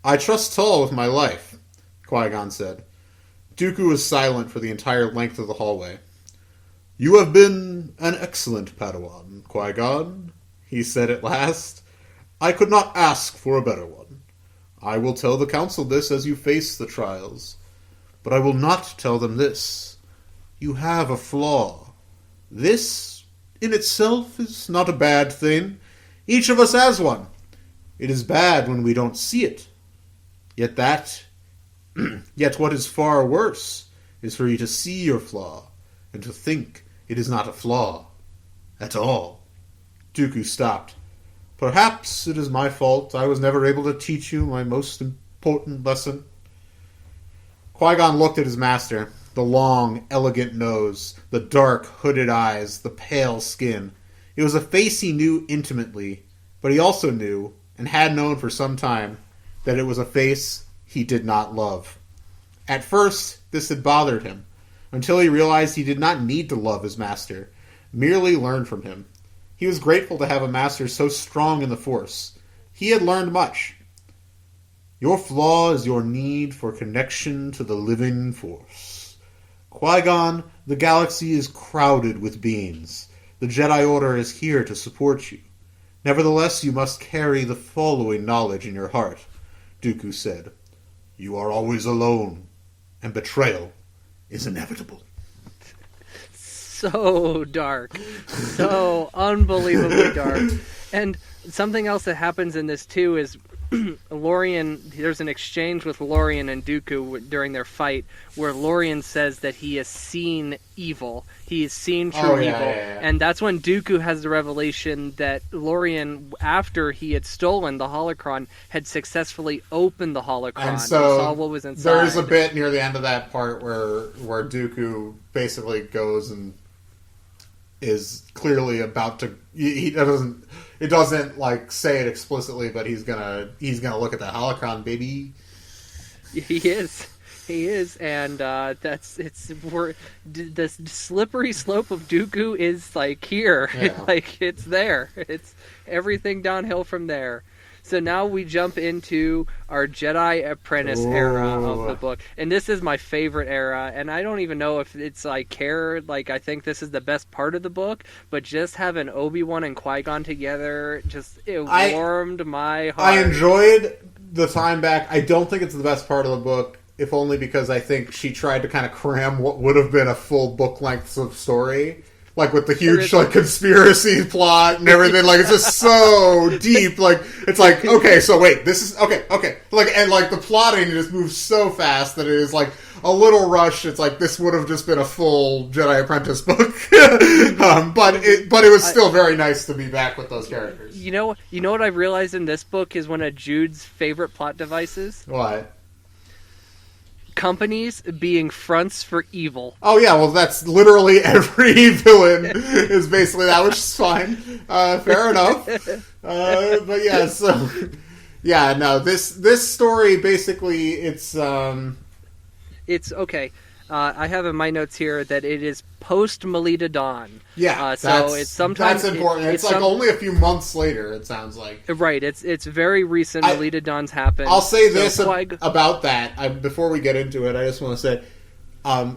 "I trust Tall with my life," Qui-Gon said. Dooku was silent for the entire length of the hallway. "You have been an excellent Padawan, Qui-Gon," he said at last. "I could not ask for a better one. I will tell the Council this as you face the trials. But I will not tell them this. You have a flaw. This, in itself, is not a bad thing. Each of us has one. It is bad when we don't see it. Yet what is far worse is for you to see your flaw and to think it is not a flaw at all." Dooku stopped. "Perhaps it is my fault I was never able to teach you my most important lesson." Qui-Gon looked at his master. The long, elegant nose, the dark, hooded eyes, the pale skin. It was a face he knew intimately, but he also knew, and had known for some time, that it was a face he did not love. At first, this had bothered him, until he realized he did not need to love his master, merely learn from him. He was grateful to have a master so strong in the Force. He had learned much. "Your flaw is your need for connection to the living Force. Qui-Gon, the galaxy is crowded with beings. The Jedi Order is here to support you. Nevertheless, you must carry the following knowledge in your heart," Dooku said. "You are always alone, and betrayal is inevitable." So dark. So unbelievably dark. And something else that happens in this, too, is Lorien, there's an exchange with Lorien and Dooku during their fight where Lorien says that he has seen evil. He has seen true evil. And that's when Dooku has the revelation that Lorien, after he had stolen the holocron, had successfully opened the holocron and saw what was inside. There's a bit near the end of that part where Dooku basically goes and is clearly about to. It doesn't like say it explicitly, but he's gonna look at the holocron, baby. He is, and the slippery slope of Dooku is like here, like it's there. It's everything downhill from there. So now we jump into our Jedi Apprentice era of the book. And this is my favorite era. And I don't even know if it's I think this is the best part of the book. But just having Obi-Wan and Qui-Gon together, warmed my heart. I enjoyed the time back. I don't think it's the best part of the book, if only because I think she tried to kind of cram what would have been a full book length of story. Like, with the huge, conspiracy plot and everything. Like, it's just so deep. Like, it's like, okay, so wait, this is... Okay. Like, the plotting just moves so fast that it is, like, a little rushed. It's like, this would have just been a full Jedi Apprentice book. But it was still very nice to be back with those characters. You know what I realized in this book is one of Jude's favorite plot devices? What? Companies being fronts for evil. Oh yeah, well that's literally every villain is basically that, which is fine. Fair enough. But yeah, so yeah, no, this story basically it's okay. I have in my notes here that it is post Melita Dawn. Yeah, so it's sometimes that's important. It's like only a few months later. It sounds like right. It's very recent. Melita Dawn's happened. I'll say this about that before we get into it. I just want to say, and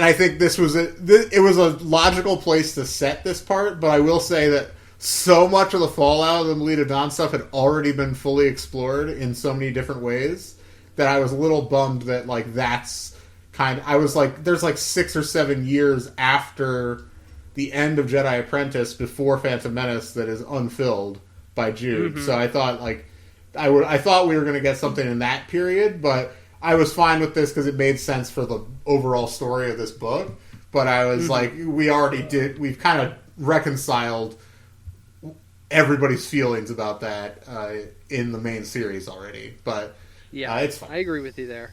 I think it was a logical place to set this part. But I will say that so much of the fallout of the Melita Dawn stuff had already been fully explored in so many different ways that I was a little bummed that that's. I was like, there's like 6 or 7 years after the end of Jedi Apprentice before Phantom Menace that is unfilled by Jude. Mm-hmm. So I thought I thought we were going to get something in that period, but I was fine with this because it made sense for the overall story of this book. But I was like, we've kind of reconciled everybody's feelings about that in the main series already. But yeah, it's fine. I agree with you there.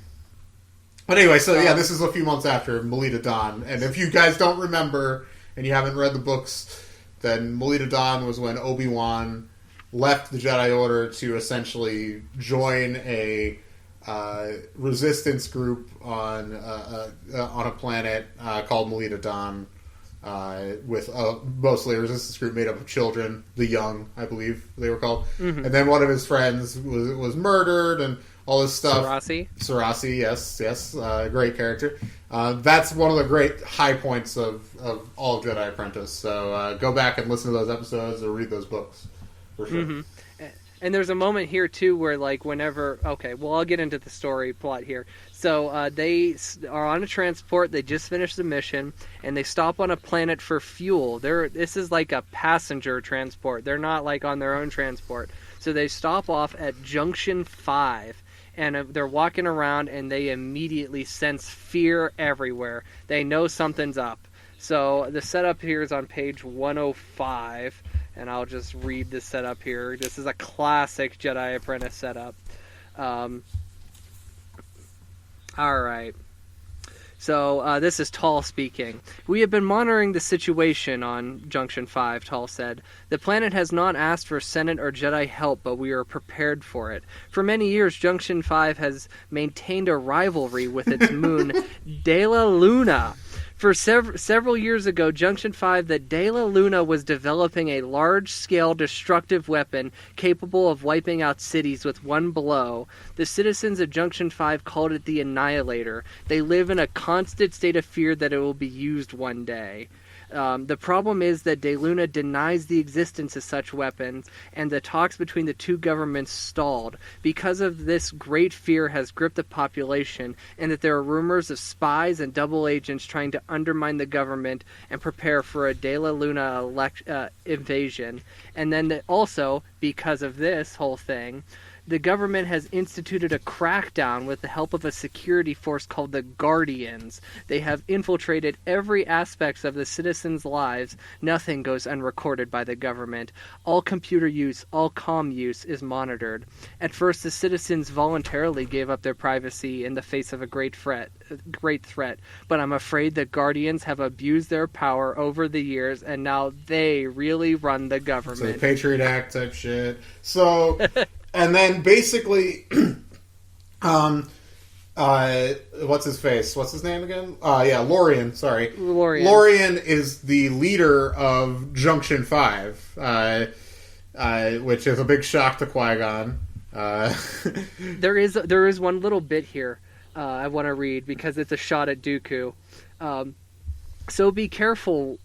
But anyway, so yeah, this is a few months after Melita Dawn. And if you guys don't remember and you haven't read the books, then Melita Dawn was when Obi-Wan left the Jedi Order to essentially join a resistance group on a planet called Melita Dawn, with mostly a resistance group made up of children, the young, I believe they were called. Mm-hmm. And then one of his friends was murdered and all this stuff. Sarasi, yes, great character. That's one of the great high points of all of Jedi Apprentice. So go back and listen to those episodes or read those books for sure. Mm-hmm. And there's a moment here too where I'll get into the story plot here. So they are on a transport. They just finished the mission, and they stop on a planet for fuel. This is like a passenger transport. They're not like on their own transport. So they stop off at Junction 5. And they're walking around, and they immediately sense fear everywhere. They know something's up. So the setup here is on page 105, and I'll just read the setup here. This is a classic Jedi Apprentice setup. All right. So this is Tall speaking. We have been monitoring the situation on Junction 5, Tall said. The planet has not asked for Senate or Jedi help, but we are prepared for it. For many years, Junction 5 has maintained a rivalry with its moon, De La Luna. For several years ago, Junction 5, that De La Luna was developing a large-scale destructive weapon capable of wiping out cities with one blow. The citizens of Junction 5 called it the Annihilator. They live in a constant state of fear that it will be used one day. The problem is that De Luna denies the existence of such weapons, and the talks between the two governments stalled. Because of this, great fear has gripped the population, and that there are rumors of spies and double agents trying to undermine the government and prepare for a De La Luna invasion. And then also, because of this whole thing, The government has instituted a crackdown with the help of a security force called the Guardians. They have infiltrated every aspect of the citizens' lives. Nothing goes unrecorded by the government. All computer use, all comm use is monitored. At first, the citizens voluntarily gave up their privacy in the face of a great threat, but I'm afraid the Guardians have abused their power over the years, and now they really run the government. So the Patriot Act type shit. So... And then basically, what's his face? What's his name again? Lorian. Sorry, Lorian is the leader of Junction 5, which is a big shock to Qui-Gon. There is one little bit here I want to read because it's a shot at Dooku. So be careful,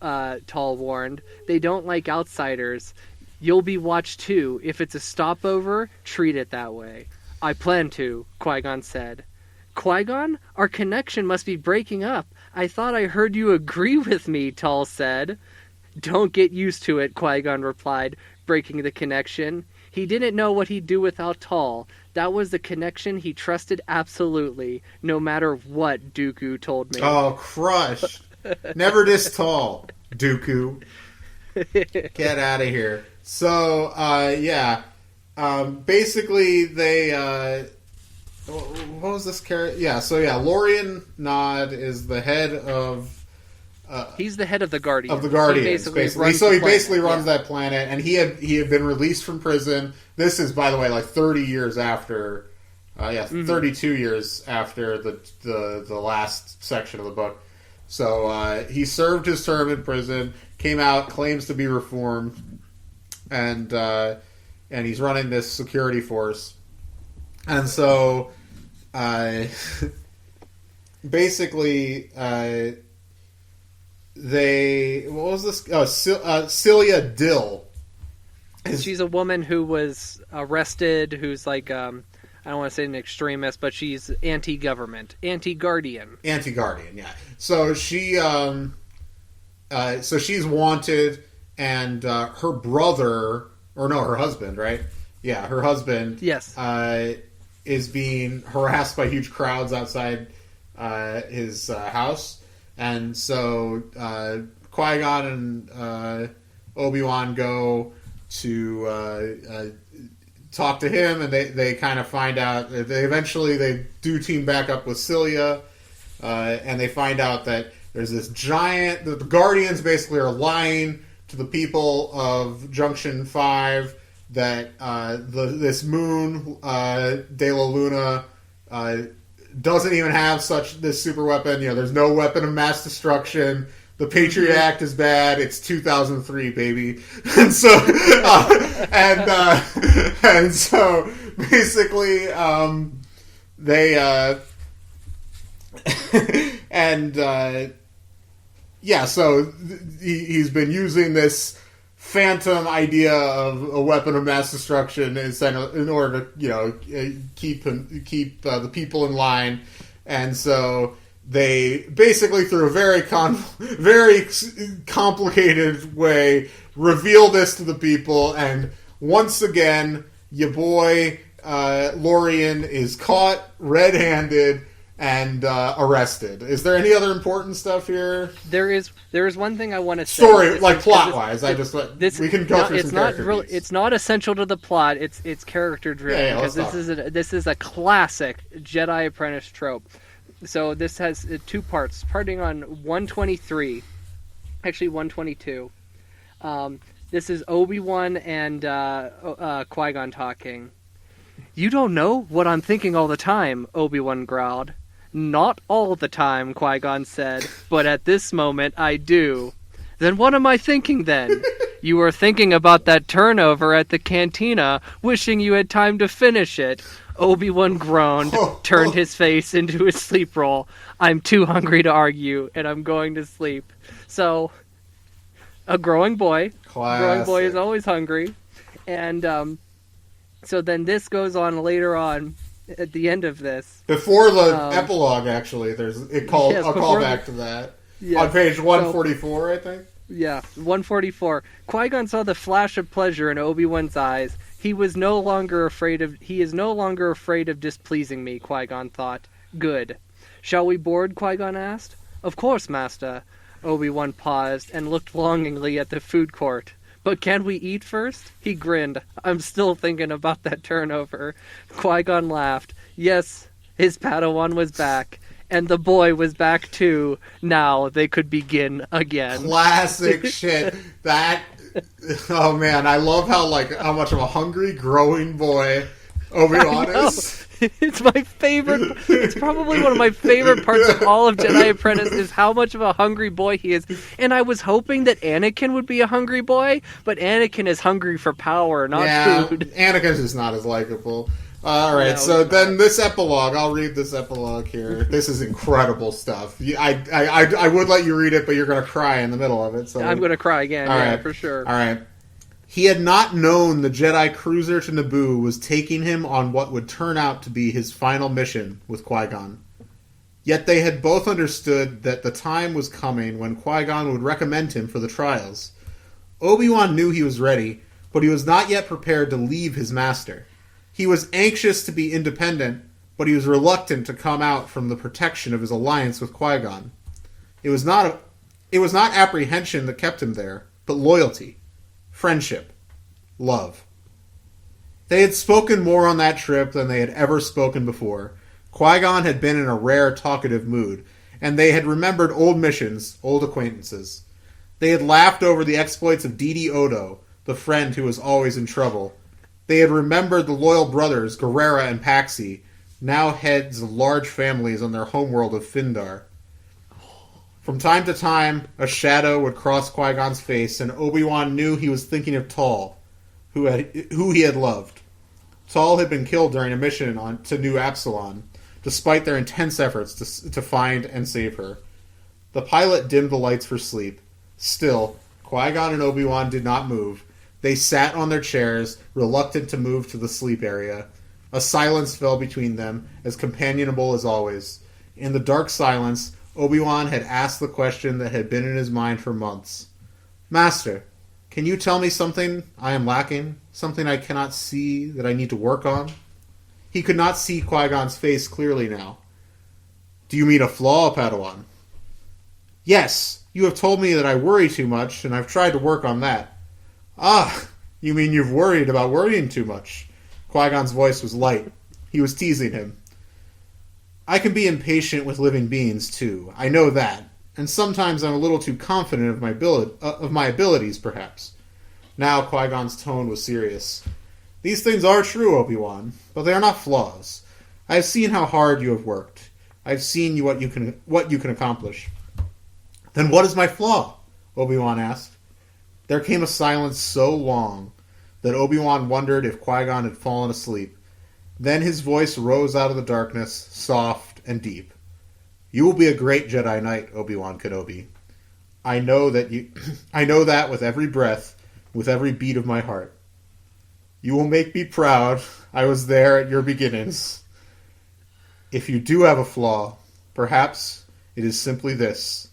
Tall warned. They don't like outsiders. You'll be watched too. If it's a stopover, treat it that way. I plan to, Qui-Gon said. Qui-Gon? Our connection must be breaking up. I thought I heard you agree with me, Tall said. Don't get used to it, Qui-Gon replied, breaking the connection. He didn't know what he'd do without Tall. That was the connection he trusted absolutely, no matter what Dooku told me. Oh, crushed. Never diss Tall, Dooku. Get out of here. So, basically they, what was this character? Lorian Nod is the head of... he's the head of the Guardians. Of the Guardians, basically. So he basically runs that yeah. planet, and he had been released from prison. This is, by the way, like 30 years after, 32 years after the last section of the book. So he served his term in prison, came out, claims to be reformed, and he's running this security force. And so, basically, what was this? Oh, Celia Dill. She's a woman who was arrested, who's like, I don't want to say an extremist, but she's anti-government, anti-guardian. Anti-guardian, yeah. So she's wanted, and her brother, her husband, right? Yeah, her husband. Yes. Is being harassed by huge crowds outside his house, and so Qui-Gon and Obi-Wan go to talk to him, and they kind of find out. They do team back up with Celia, and they find out that there's this giant. The Guardians basically are lying to the people of Junction 5 that this moon, De La Luna, doesn't even have this super weapon. There's no weapon of mass destruction. The Patriot Act is bad. It's 2003, baby. And so, and so basically, they so he's been using this phantom idea of a weapon of mass destruction in order to keep the people in line, and so they basically through a very complicated way reveal this to the people, and once again your boy Lorian is caught red-handed and arrested. Is there any other important stuff here? There is one thing I want to say. Story, like plot-wise, we can go through some character beats. It's not essential to the plot. It's character-driven because this is a classic Jedi Apprentice trope. So this has two parts, starting on 123, actually 122. This is Obi-Wan and Qui-Gon talking. You don't know what I'm thinking all the time, Obi-Wan growled. Not all the time, Qui-Gon said, but at this moment I do. Then what am I thinking then? You were thinking about that turnover at the cantina, wishing you had time to finish it. Obi-Wan groaned, turned his face into a sleep roll. I'm too hungry to argue, and I'm going to sleep. So, a growing boy. Classic. Growing boy is always hungry. And, so then this goes on later on at the end of this. Before the epilogue, actually, I'll call back to that. Yeah, on page 144, I think. Yeah, 144. Qui-Gon saw the flash of pleasure in Obi-Wan's eyes. He is no longer afraid of displeasing me, Qui-Gon thought. Good. Shall we board? Qui-Gon asked. Of course, Master. Obi-Wan paused and looked longingly at the food court. But can we eat first? He grinned. I'm still thinking about that turnover. Qui-Gon laughed. Yes, his Padawan was back. And the boy was back too. Now they could begin again. Classic shit. That... Oh man, I love how much of a hungry, growing boy Obi-Wan is. It's my favorite. It's probably one of my favorite parts of all of Jedi Apprentice is how much of a hungry boy he is. And I was hoping that Anakin would be a hungry boy, but Anakin is hungry for power, not food. Anakin is not as likable. All right, so then this epilogue. I'll read this epilogue here. This is incredible stuff. I would let you read it, but you're going to cry in the middle of it. So I'm going to cry again, right. For sure. All right. He had not known the Jedi cruiser to Naboo was taking him on what would turn out to be his final mission with Qui-Gon. Yet they had both understood that the time was coming when Qui-Gon would recommend him for the trials. Obi-Wan knew he was ready, but he was not yet prepared to leave his master. He was anxious to be independent, but he was reluctant to come out from the protection of his alliance with Qui-Gon. It was not apprehension that kept him there, but loyalty, friendship, love. They had spoken more on that trip than they had ever spoken before. Qui-Gon had been in a rare talkative mood, and they had remembered old missions, old acquaintances. They had laughed over the exploits of Didi Odo, the friend who was always in trouble. They had remembered the loyal brothers, Guerrera and Paxi, now heads of large families on their homeworld of Findar. From time to time, a shadow would cross Qui-Gon's face, and Obi-Wan knew he was thinking of Tal, who he had loved. Tal had been killed during a mission to New Absalom, despite their intense efforts to find and save her. The pilot dimmed the lights for sleep. Still, Qui-Gon and Obi-Wan did not move. They sat on their chairs, reluctant to move to the sleep area. A silence fell between them, as companionable as always. In the dark silence, Obi-Wan had asked the question that had been in his mind for months. Master, can you tell me something I am lacking? Something I cannot see that I need to work on? He could not see Qui-Gon's face clearly now. Do you mean a flaw, Padawan? Yes, you have told me that I worry too much, and I've tried to work on that. Ah, you mean you've worried about worrying too much? Qui-Gon's voice was light. He was teasing him. I can be impatient with living beings, too. I know that. And sometimes I'm a little too confident of my abilities, perhaps. Now Qui-Gon's tone was serious. These things are true, Obi-Wan, but they are not flaws. I have seen how hard you have worked. I have seen what you can accomplish. Then what is my flaw? Obi-Wan asked. There came a silence so long that Obi-Wan wondered if Qui-Gon had fallen asleep. Then his voice rose out of the darkness, soft and deep. You will be a great Jedi Knight, Obi-Wan Kenobi. I know that with every breath, with every beat of my heart. You will make me proud. I was there at your beginnings. If you do have a flaw, perhaps it is simply this.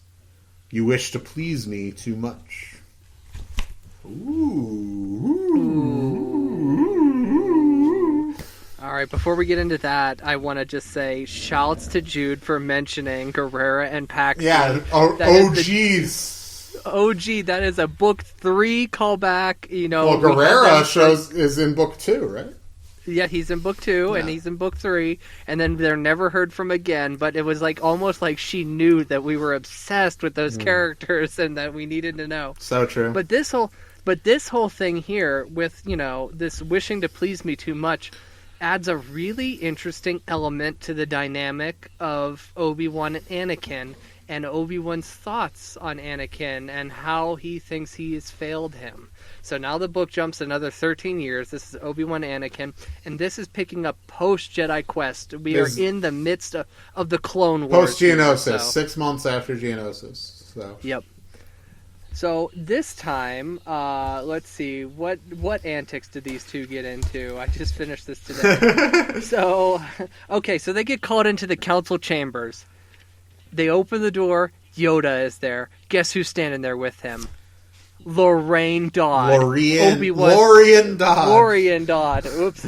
You wish to please me too much. Ooh. All right, before we get into that, I want to just say shouts to Jude for mentioning Guerrera and Paxi. Yeah, OGs. OG, that is a book 3 callback. Well, Guerrera is in book 2, right? Yeah, he's in book 2, and he's in book 3, and then they're never heard from again, but it was almost like she knew that we were obsessed with those characters and that we needed to know. So true. But this whole thing here with, this wishing to please me too much adds a really interesting element to the dynamic of Obi-Wan and Anakin, and Obi-Wan's thoughts on Anakin and how he thinks he has failed him. So now the book jumps another 13 years. This is Obi-Wan Anakin, and this is picking up post-Jedi Quest. We are in the midst of the Clone Wars. Post-Geonosis, 6 months after Geonosis. So. Yep. So this time, let's see, what antics did these two get into? I just finished this today. So they get called into the council chambers. They open the door. Yoda is there. Guess who's standing there with him? Lorraine Dodd. Lorien Dodd. Lorien Dodd. Oops.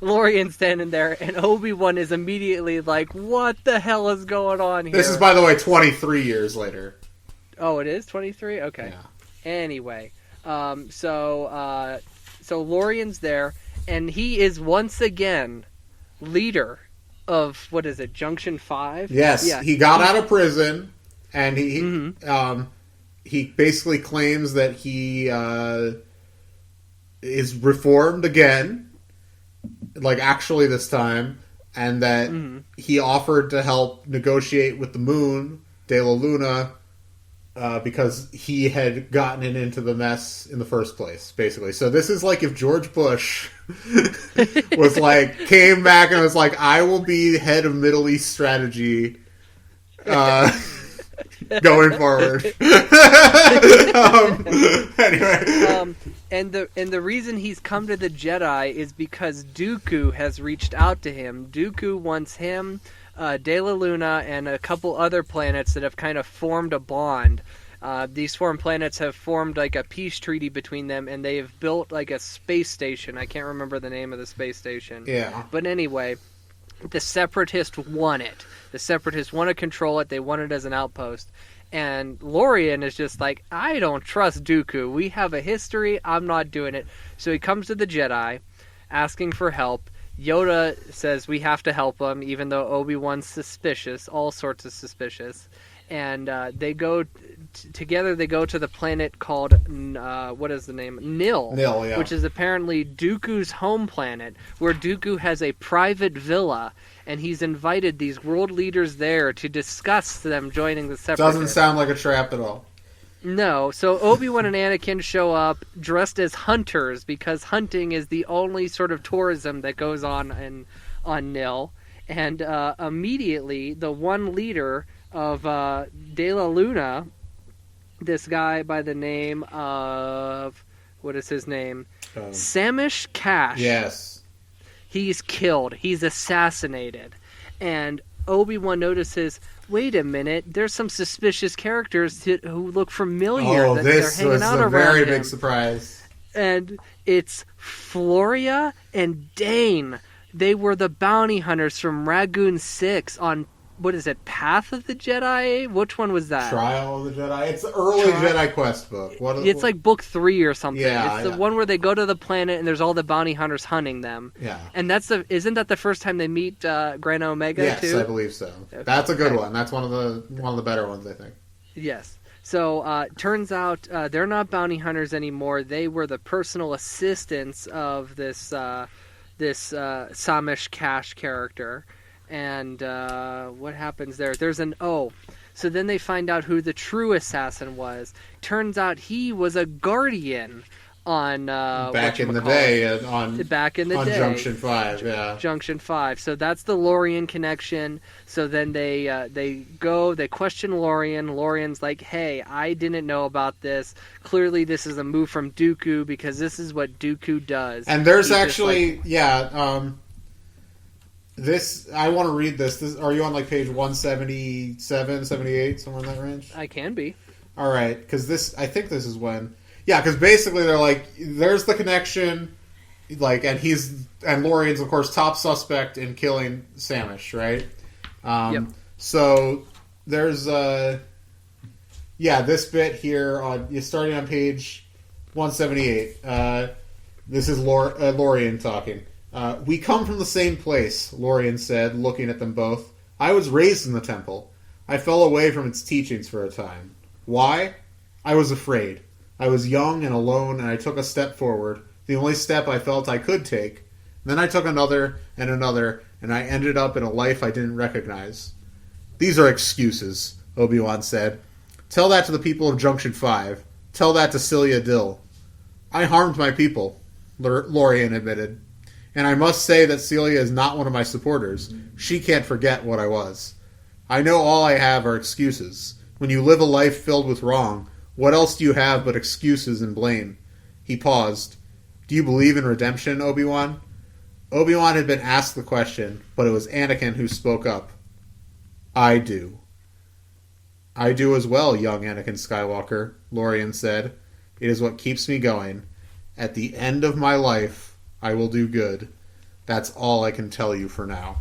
Lorien standing there, and Obi-Wan is immediately like, what the hell is going on here? This is, by the way, 23 years later. Oh, it is 23? Okay. Yeah. Anyway, so Lorien's there, and he is once again leader of, what is it, Junction 5? Yes, yeah. He got out of prison, and he basically claims that he is reformed again, like actually this time, and that he offered to help negotiate with the Moon, De La Luna, because he had gotten it into the mess in the first place, basically. So this is like if George Bush was like, came back and was like, I will be head of Middle East strategy going forward. Anyway. And the reason he's come to the Jedi is because Dooku has reached out to him. Dooku wants him, De La Luna, and a couple other planets that have kind of formed a bond. These foreign planets have formed like a peace treaty between them, and they have built like a space station. I can't remember the name of the space station. Yeah. But anyway, the Separatists want it. The Separatists want to control it. They want it as an outpost. And Lorien is just like, I don't trust Dooku. We have a history. I'm not doing it. So he comes to the Jedi, asking for help. Yoda says we have to help him, even though Obi-Wan's suspicious, all sorts of suspicious. And they go together. They go to the planet called what is the name? Nil. Nil, yeah. Which is apparently Dooku's home planet, where Dooku has a private villa, and he's invited these world leaders there to discuss them joining the Separatists. Doesn't sound like a trap at all. No, so Obi-Wan and Anakin show up dressed as hunters, because hunting is the only sort of tourism that goes on Nil. And immediately, the one leader of De La Luna, this guy by the name of, what is his name? Samish Cash. Yes. He's killed. He's assassinated. And Obi-Wan notices, wait a minute, there's some suspicious characters who look familiar. Oh, this they're hanging was out a around very him. big surprise. And it's Floria and Dane. They were the bounty hunters from Ragoon 6 on, what is it, Path of the Jedi? Which one was that? Trial of the Jedi. It's the early Jedi Quest book. It's like book 3 or something. Yeah, it's the one where they go to the planet and there's all the bounty hunters hunting them. Yeah. And isn't that the first time they meet Grand Omega yes, too? Yes, I believe so. Okay. That's a good one. That's one of the better ones, I think. Yes. So turns out they're not bounty hunters anymore. They were the personal assistants of this Samish Cash character. And what happens there? So then they find out who the true assassin was. Turns out he was a guardian on back in the day on Junction 5, yeah. Junction 5. So that's the Lorien connection. So then they question Lorien. Lorien's like, hey, I didn't know about this. Clearly this is a move from Dooku, because this is what Dooku does. And there's actually, this, I want to read this. Are you on like page 177, 78, somewhere in that range? I can be. All right, because I think this is when, because basically they're like, there's the connection, like, and Lorien's of course top suspect in killing Samish, right? Yep. So there's this bit here starting on page 178. This is Lorien talking. We come from the same place, Lorien said, looking at them both. I was raised in the temple. I fell away from its teachings for a time. Why? I was afraid. I was young and alone, and I took a step forward, the only step I felt I could take. Then I took another, and I ended up in a life I didn't recognize. These are excuses, Obi-Wan said. Tell that to the people of Junction 5. Tell that to Celia Dill. I harmed my people, Lorien admitted. And I must say that Celia is not one of my supporters. She can't forget what I was. I know all I have are excuses. When you live a life filled with wrong, what else do you have but excuses and blame? He paused. Do you believe in redemption, Obi-Wan? Obi-Wan had been asked the question, but it was Anakin who spoke up. I do. I do as well, young Anakin Skywalker, Lorian said. It is what keeps me going. At the end of my life, I will do good. That's all I can tell you for now.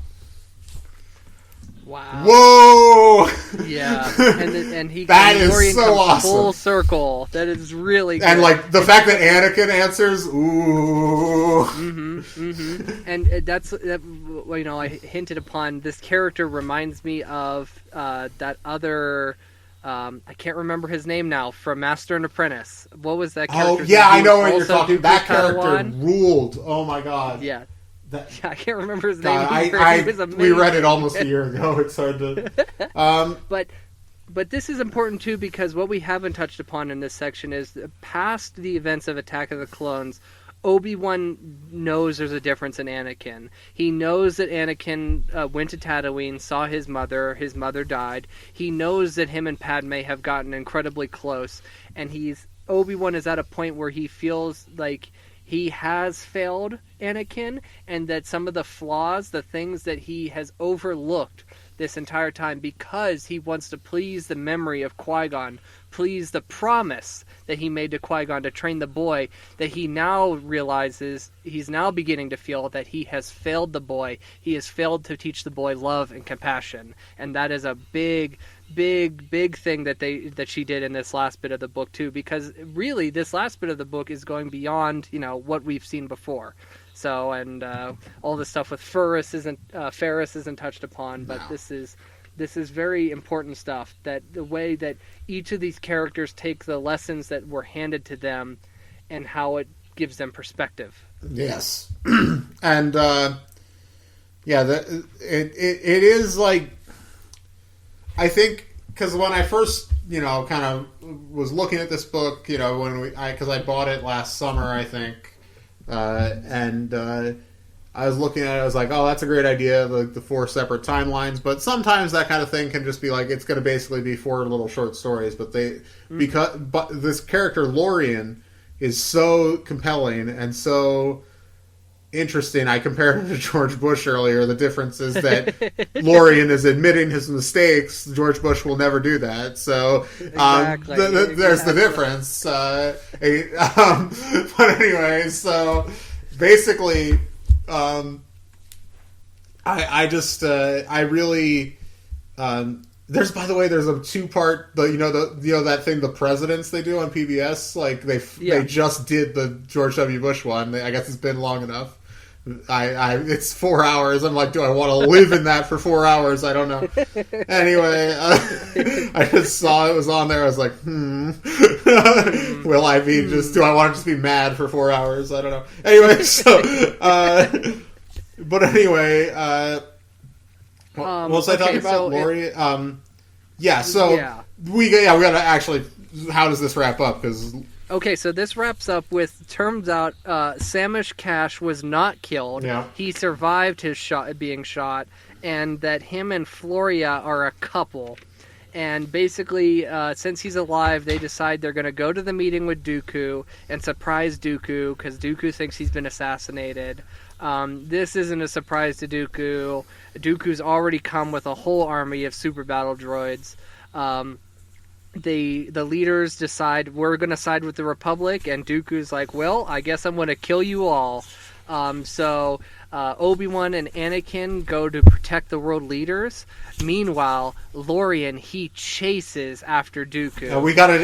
Wow. Whoa! Yeah. And he that is Lorian so comes awesome. Full circle. That is really good. And like the fact that Anakin answers, ooh. And that's I hinted upon. This character reminds me of that other. I can't remember his name now from Master and Apprentice. What was that character? Oh yeah, I know what you're talking. That character Padawan. ruled. Oh my god. Yeah. Yeah, I can't remember his name. God, He was amazing. we read it almost a year ago. It's hard to. But this is important too because what we haven't touched upon in this section is past the events of Attack of the Clones. Obi-Wan knows there's a difference in Anakin. He knows that Anakin went to Tatooine, saw his mother died. He knows that him and Padme have gotten incredibly close, and Obi-Wan is at a point where he feels like he has failed Anakin, and that some of the flaws, the things that he has overlooked this entire time because he wants to please the memory of Qui-Gon, please the promise that he made to Qui-Gon to train the boy, that he now realizes, he's now beginning to feel that he has failed the boy. He has failed to teach the boy love and compassion. And that is a big thing that she did in this last bit of the book too, because really this last bit of the book is going beyond, what we've seen before. So, and all the stuff with Ferris isn't touched upon, but No. this is very important stuff, that the way that each of these characters take the lessons that were handed to them and how it gives them perspective. Yes. And it is like, I think, because when I first kind of was looking at this book, because I bought it last summer, I think, and I was looking at it, I was like, oh, that's a great idea, the 4 separate timelines, but sometimes that kind of thing can just be like, it's going to basically be 4 little short stories, but this character, Lorian, is so compelling and so interesting. I compared him to George Bush earlier. The difference is that Lorian is admitting his mistakes. George Bush will never do that. So Exactly. There's the difference. But anyway, so basically, I really. There's, by the way, there's a 2-part, that thing, the presidents they do on PBS, like they just did the George W. Bush one. I guess it's been long enough. It's 4 hours. I'm like, do I want to live in that for 4 hours? I don't know. Anyway, I just saw it was on there. I was like, will I be do I want to just be mad for 4 hours? I don't know. Anyway, so, but anyway, what was I talking about? Lori? We got to actually, how does this wrap up? Because okay, so this wraps up with, turns out Samish Cash was not killed. Yeah. He survived his being shot, and that him and Floria are a couple. And basically, since he's alive, they decide they're going to go to the meeting with Dooku and surprise Dooku, because Dooku thinks he's been assassinated. This isn't a surprise to Dooku. Dooku's already come with a whole army of super battle droids. The leaders decide, we're going to side with the Republic, and Dooku's like, well, I guess I'm going to kill you all. So Obi-Wan and Anakin go to protect the world leaders. Meanwhile, Lorian, he chases after Dooku.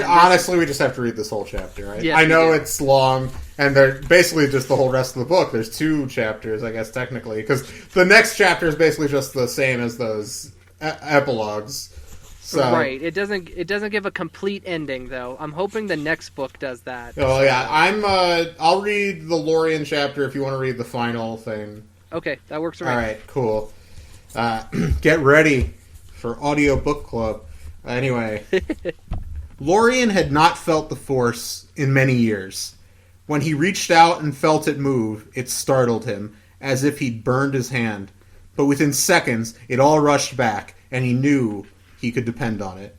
Honestly, we just have to read this whole chapter, right? Yes, I know it's long, and they're basically just the whole rest of the book. There's 2 chapters, I guess, technically, because the next chapter is basically just the same as those epilogues. So, right. It doesn't give a complete ending, though. I'm hoping the next book does that. Oh yeah, I'll read the Lorian chapter if you want to read the final thing. Okay, that works for me. All right, cool. Get ready for audio book club. Anyway, Lorian had not felt the Force in many years. When he reached out and felt it move, it startled him, as if he'd burned his hand. But within seconds, it all rushed back, and he knew he could depend on it.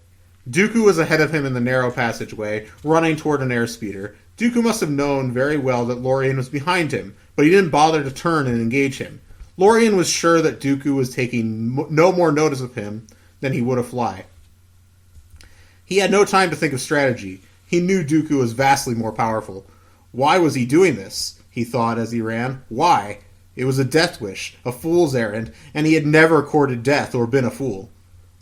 Dooku was ahead of him in the narrow passageway, running toward an airspeeder. Dooku must have known very well that Lorian was behind him, but he didn't bother to turn and engage him. Lorian was sure that Dooku was taking no more notice of him than he would a fly. He had no time to think of strategy. He knew Dooku was vastly more powerful. Why was he doing this? He thought as he ran. Why? It was a death wish, a fool's errand, and he had never courted death or been a fool.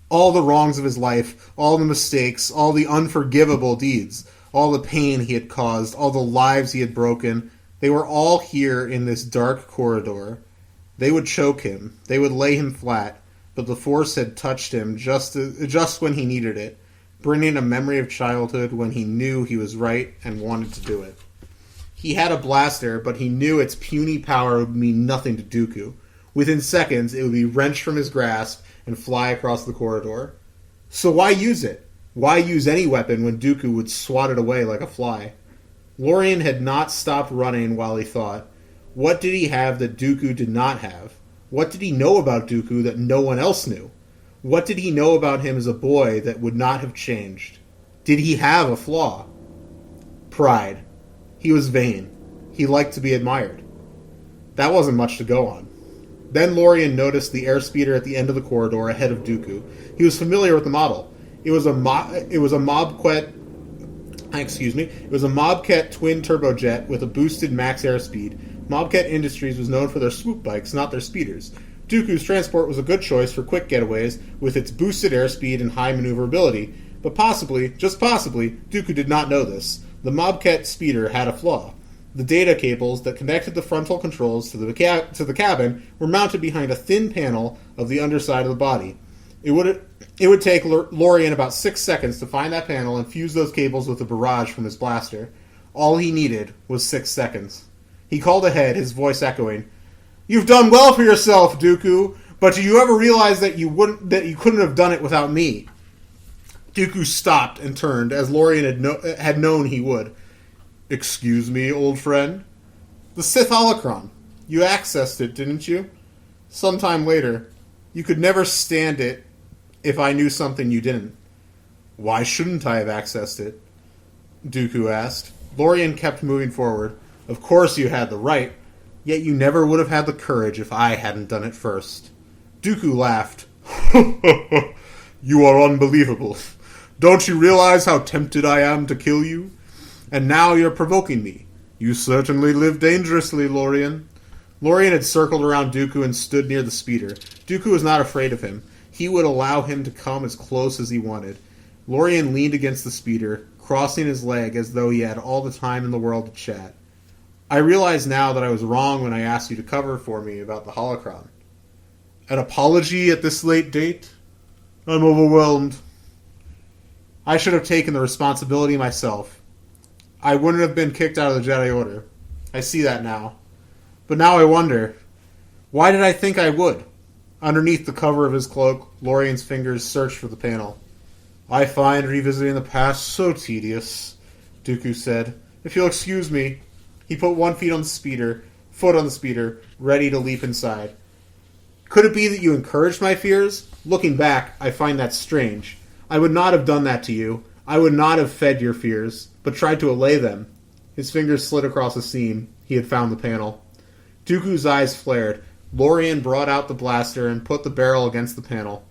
All the wrongs of his life, all the mistakes, all the unforgivable deeds, all the pain he had caused, all the lives he had broken, they were all here in this dark corridor. They would choke him, they would lay him flat, but the Force had touched him just when he needed it, bringing a memory of childhood when he knew he was right and wanted to do it. He had a blaster, but he knew its puny power would mean nothing to Dooku. Within seconds, it would be wrenched from his grasp and fly across the corridor. So why use it? Why use any weapon when Dooku would swat it away like a fly? Lorian had not stopped running while he thought. What did he have that Dooku did not have? What did he know about Dooku that no one else knew? What did he know about him as a boy that would not have changed? Did he have a flaw? Pride. He was vain. He liked to be admired. That wasn't much to go on. Then Lorian noticed the airspeeder at the end of the corridor ahead of Dooku. He was familiar with the model. It was a Mobquet twin turbojet with a boosted max airspeed. Mobquet Industries was known for their swoop bikes, not their speeders. Dooku's transport was a good choice for quick getaways with its boosted airspeed and high maneuverability, but possibly, just possibly, Dooku did not know this. The Mobquet speeder had a flaw. The data cables that connected the frontal controls to the cabin were mounted behind a thin panel of the underside of the body. It would take Lorian about 6 seconds to find that panel and fuse those cables with a barrage from his blaster. All he needed was 6 seconds. He called ahead, his voice echoing, "You've done well for yourself, Dooku, but do you ever realize that you couldn't have done it without me?" Dooku stopped and turned, as Lorian had known he would. "Excuse me, old friend?" "The Sith holocron. You accessed it, didn't you?" "Sometime later. You could never stand it if I knew something you didn't." "Why shouldn't I have accessed it?" Dooku asked. Lorian kept moving forward. "Of course you had the right, yet you never would have had the courage if I hadn't done it first." Dooku laughed. "You are unbelievable. Don't you realize how tempted I am to kill you? And now you're provoking me. You certainly live dangerously, Lorian." Lorian had circled around Dooku and stood near the speeder. Dooku was not afraid of him. He would allow him to come as close as he wanted. Lorian leaned against the speeder, crossing his leg as though he had all the time in the world to chat. "I realize now that I was wrong when I asked you to cover for me about the holocron." "An apology at this late date? I'm overwhelmed." "I should have taken the responsibility myself. I wouldn't have been kicked out of the Jedi Order. I see that now. But now I wonder, why did I think I would?" Underneath the cover of his cloak, Lorian's fingers searched for the panel. "I find revisiting the past so tedious," Dooku said. "If you'll excuse me." He put one foot on the speeder, ready to leap inside. "Could it be that you encouraged my fears? Looking back, I find that strange. I would not have done that to you. I would not have fed your fears, but tried to allay them." His fingers slid across the seam. He had found the panel. Dooku's eyes flared. Lorian brought out the blaster and put the barrel against the panel.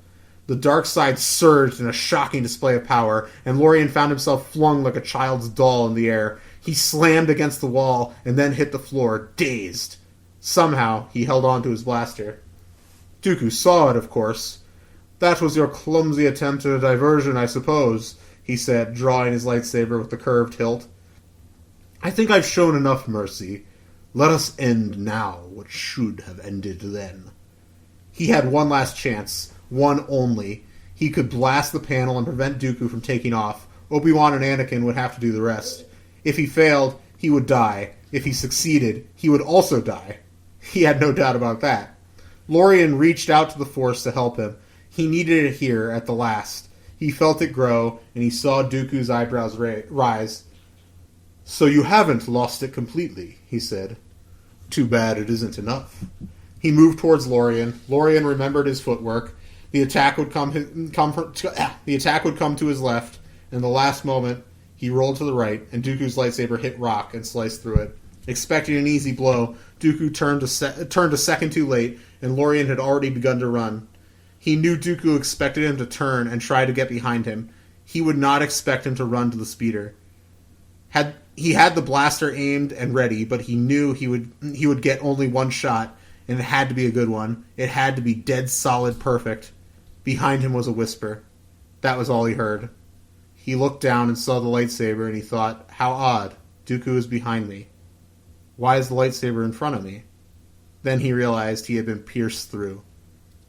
The dark side surged in a shocking display of power, and Lorian found himself flung like a child's doll in the air. He slammed against the wall and then hit the floor, dazed. Somehow, he held on to his blaster. Dooku saw it, of course. "That was your clumsy attempt at a diversion, I suppose," he said, drawing his lightsaber with the curved hilt. "I think I've shown enough mercy. Let us end now what should have ended then." He had one last chance, one only. He could blast the panel and prevent Dooku from taking off. Obi-Wan and Anakin would have to do the rest. If he failed, he would die. If he succeeded, he would also die. He had no doubt about that. Lorian reached out to the Force to help him. He needed it here at the last. He felt it grow, and he saw Dooku's eyebrows rise. "So you haven't lost it completely," he said. "Too bad it isn't enough." He moved towards Lorian. Lorian remembered his footwork. The attack would come to his left, and the last moment, he rolled to the right, and Dooku's lightsaber hit rock and sliced through it. Expecting an easy blow, Dooku turned a second too late, and Lorian had already begun to run. He knew Dooku expected him to turn and try to get behind him. he would not expect him to run to the speeder. He had the blaster aimed and ready, but he knew he would get only one shot, and it had to be a good one. It had to be dead solid perfect. Behind him was a whisper. That was all he heard. He looked down and saw the lightsaber, and he thought, how odd. Dooku is behind me. Why is the lightsaber in front of me? Then he realized he had been pierced through.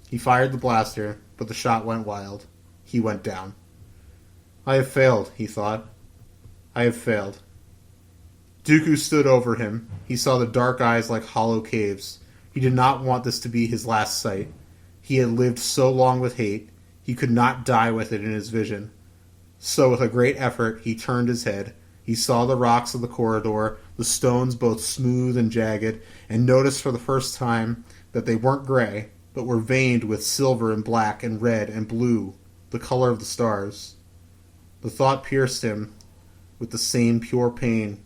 He fired the blaster, but the shot went wild. He went down. I have failed, he thought. I have failed. Dooku stood over him. He saw the dark eyes like hollow caves. He did not want this to be his last sight. He had lived so long with hate, he could not die with it in his vision. So with a great effort, he turned his head. He saw the rocks of the corridor, the stones both smooth and jagged, and noticed for the first time that they weren't gray, but were veined with silver and black and red and blue, the color of the stars. The thought pierced him with the same pure pain.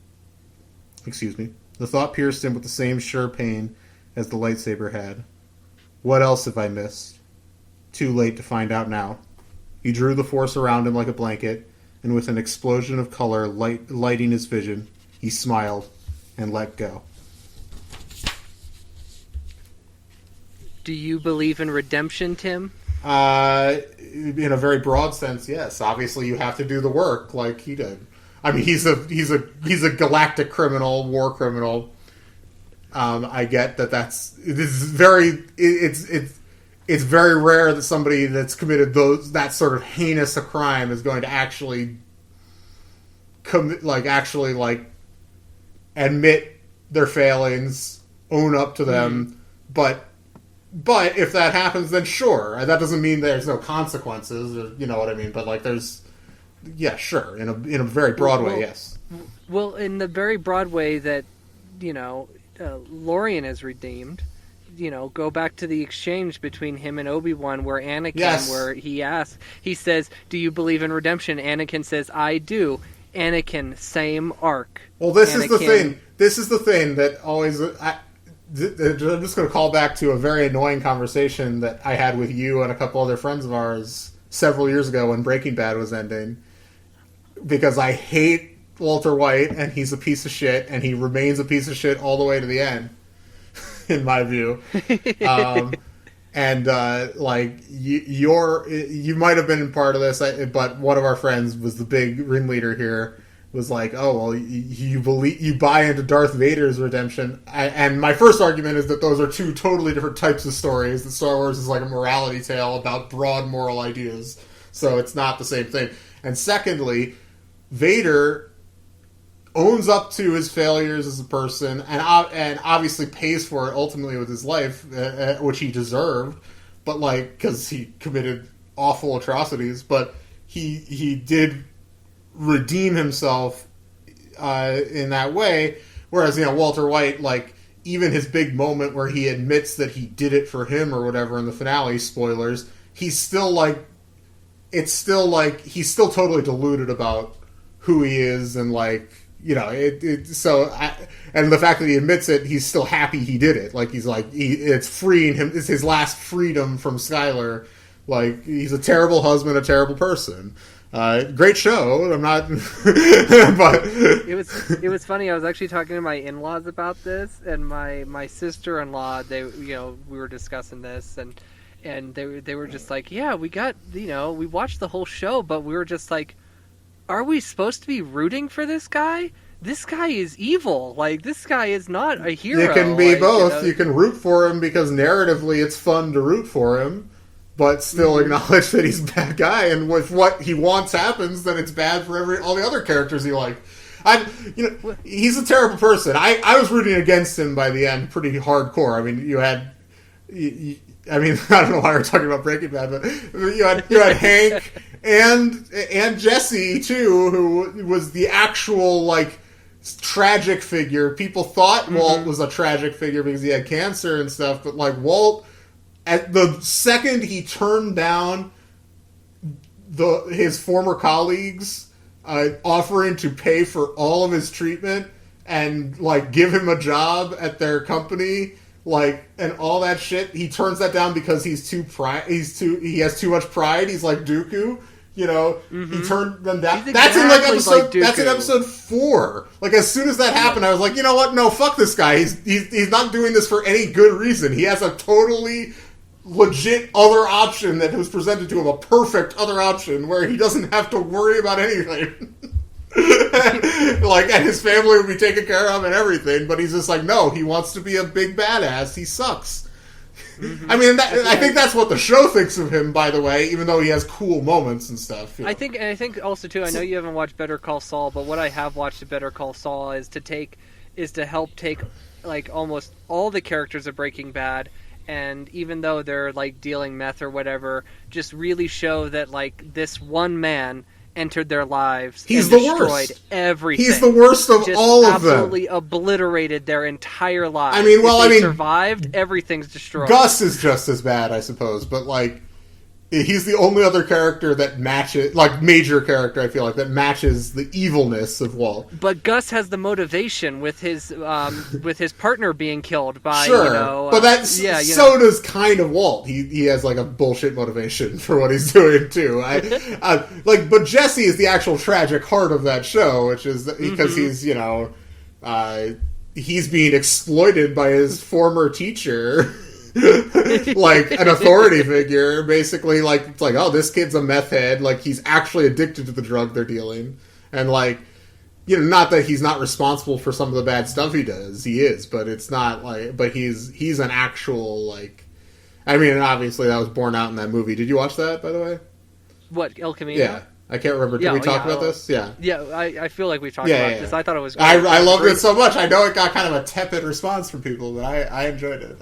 The thought pierced him with the same sure pain as the lightsaber had. What else have I missed? Too late to find out now. He drew the force around him like a blanket, and with an explosion of color lighting his vision, he smiled and let go. Do you believe in redemption, Tim? In a very broad sense, yes. Obviously, you have to do the work like he did. I mean, he's a galactic criminal, war criminal. I get that. It's very rare that somebody that's committed that sort of heinous a crime is going to actually admit their failings, own up to them. But if that happens, then sure. That doesn't mean there's no consequences. Or, you know what I mean? But sure. In a very broad way, yes. Well, in the very broad way that Lorian is redeemed. Go back to the exchange between him and Obi-Wan where Anakin, yes. Where he says, do you believe in redemption? Anakin says, I do. Anakin, same arc. Well, this is the thing. This is the thing that always... I'm just going to call back to a very annoying conversation that I had with you and a couple other friends of ours several years ago when Breaking Bad was ending. Because I hate Walter White, and he's a piece of shit, and he remains a piece of shit all the way to the end. In my view, you might have been part of this, but one of our friends was the big ringleader here. Was like, oh well, you buy into Darth Vader's redemption, and my first argument is that those are two totally different types of stories. The Star Wars is like a morality tale about broad moral ideas, so it's not the same thing. And secondly, Vader owns up to his failures as a person, and obviously pays for it ultimately with his life, which he deserved, but because he committed awful atrocities, but he did redeem himself in that way. Whereas Walter White, even his big moment where he admits that he did it for him or whatever in the finale, spoilers, he's still he's still totally deluded about who he is and and the fact that he admits it, he's still happy he did it. It's freeing him. It's his last freedom from Skylar. He's a terrible husband, a terrible person. Great show. I'm not, but it was funny. I was actually talking to my in-laws about this, and my sister-in-law. We were discussing this, and they were just like, yeah, we watched the whole show, but we were just like, are we supposed to be rooting for this guy? This guy is evil. This guy is not a hero. You can be both. You can root for him because narratively it's fun to root for him, but still acknowledge that he's a bad guy. And if what he wants happens, then it's bad for all the other characters he like. He's a terrible person. I was rooting against him by the end pretty hardcore. I mean, I don't know why we're talking about Breaking Bad, but you had Hank and Jesse too, who was the actual tragic figure. People thought Walt was a tragic figure because he had cancer and stuff, but Walt, at the second he turned down his former colleagues offering to pay for all of his treatment and give him a job at their company. And all that shit, he turns that down because he has too much pride. He's like Dooku. He turned them down. He's That's exactly that's in episode 4. Like, as soon as that happened, I was like, you know what? No, fuck this guy. He's not doing this for any good reason. He has a totally legit other option that was presented to him, a perfect other option where he doesn't have to worry about anything. And his family would be taken care of and everything, but he's just like, no, he wants to be a big badass. He sucks. Mm-hmm. I mean, I think that's what the show thinks of him, by the way, even though he has cool moments and stuff. I think also, too, I know you haven't watched Better Call Saul, but what I have watched of Better Call Saul is to help take, like, almost all the characters of Breaking Bad, and even though they're, like, dealing meth or whatever, just really show that, like, this one man entered their lives and destroyed everything. He's the worst of all of them. Absolutely obliterated their entire lives. I mean, survived, everything's destroyed. Gus is just as bad, I suppose, but, like, he's the only other character that matches, like, major character, I feel like, that matches the evilness of Walt. But Gus has the motivation with his partner being killed by, sure, but so does kind of Walt. He has, like, a bullshit motivation for what he's doing, too. But Jesse is the actual tragic heart of that show, which is because he's, he's being exploited by his former teacher. Like an authority figure, basically, like, it's like, oh, this kid's a meth head, like, he's actually addicted to the drug they're dealing, and, like, not that he's not responsible for some of the bad stuff he does, he is, but it's not, like, but he's an actual, like, I mean, obviously that was borne out in that movie. Did you watch that, by the way? What, El Camino? Yeah. I can't remember. Did we talk about this? Yeah. Yeah, I feel like we talked about this. I thought it was great. I loved it so much. I know it got kind of a tepid response from people, but I enjoyed it.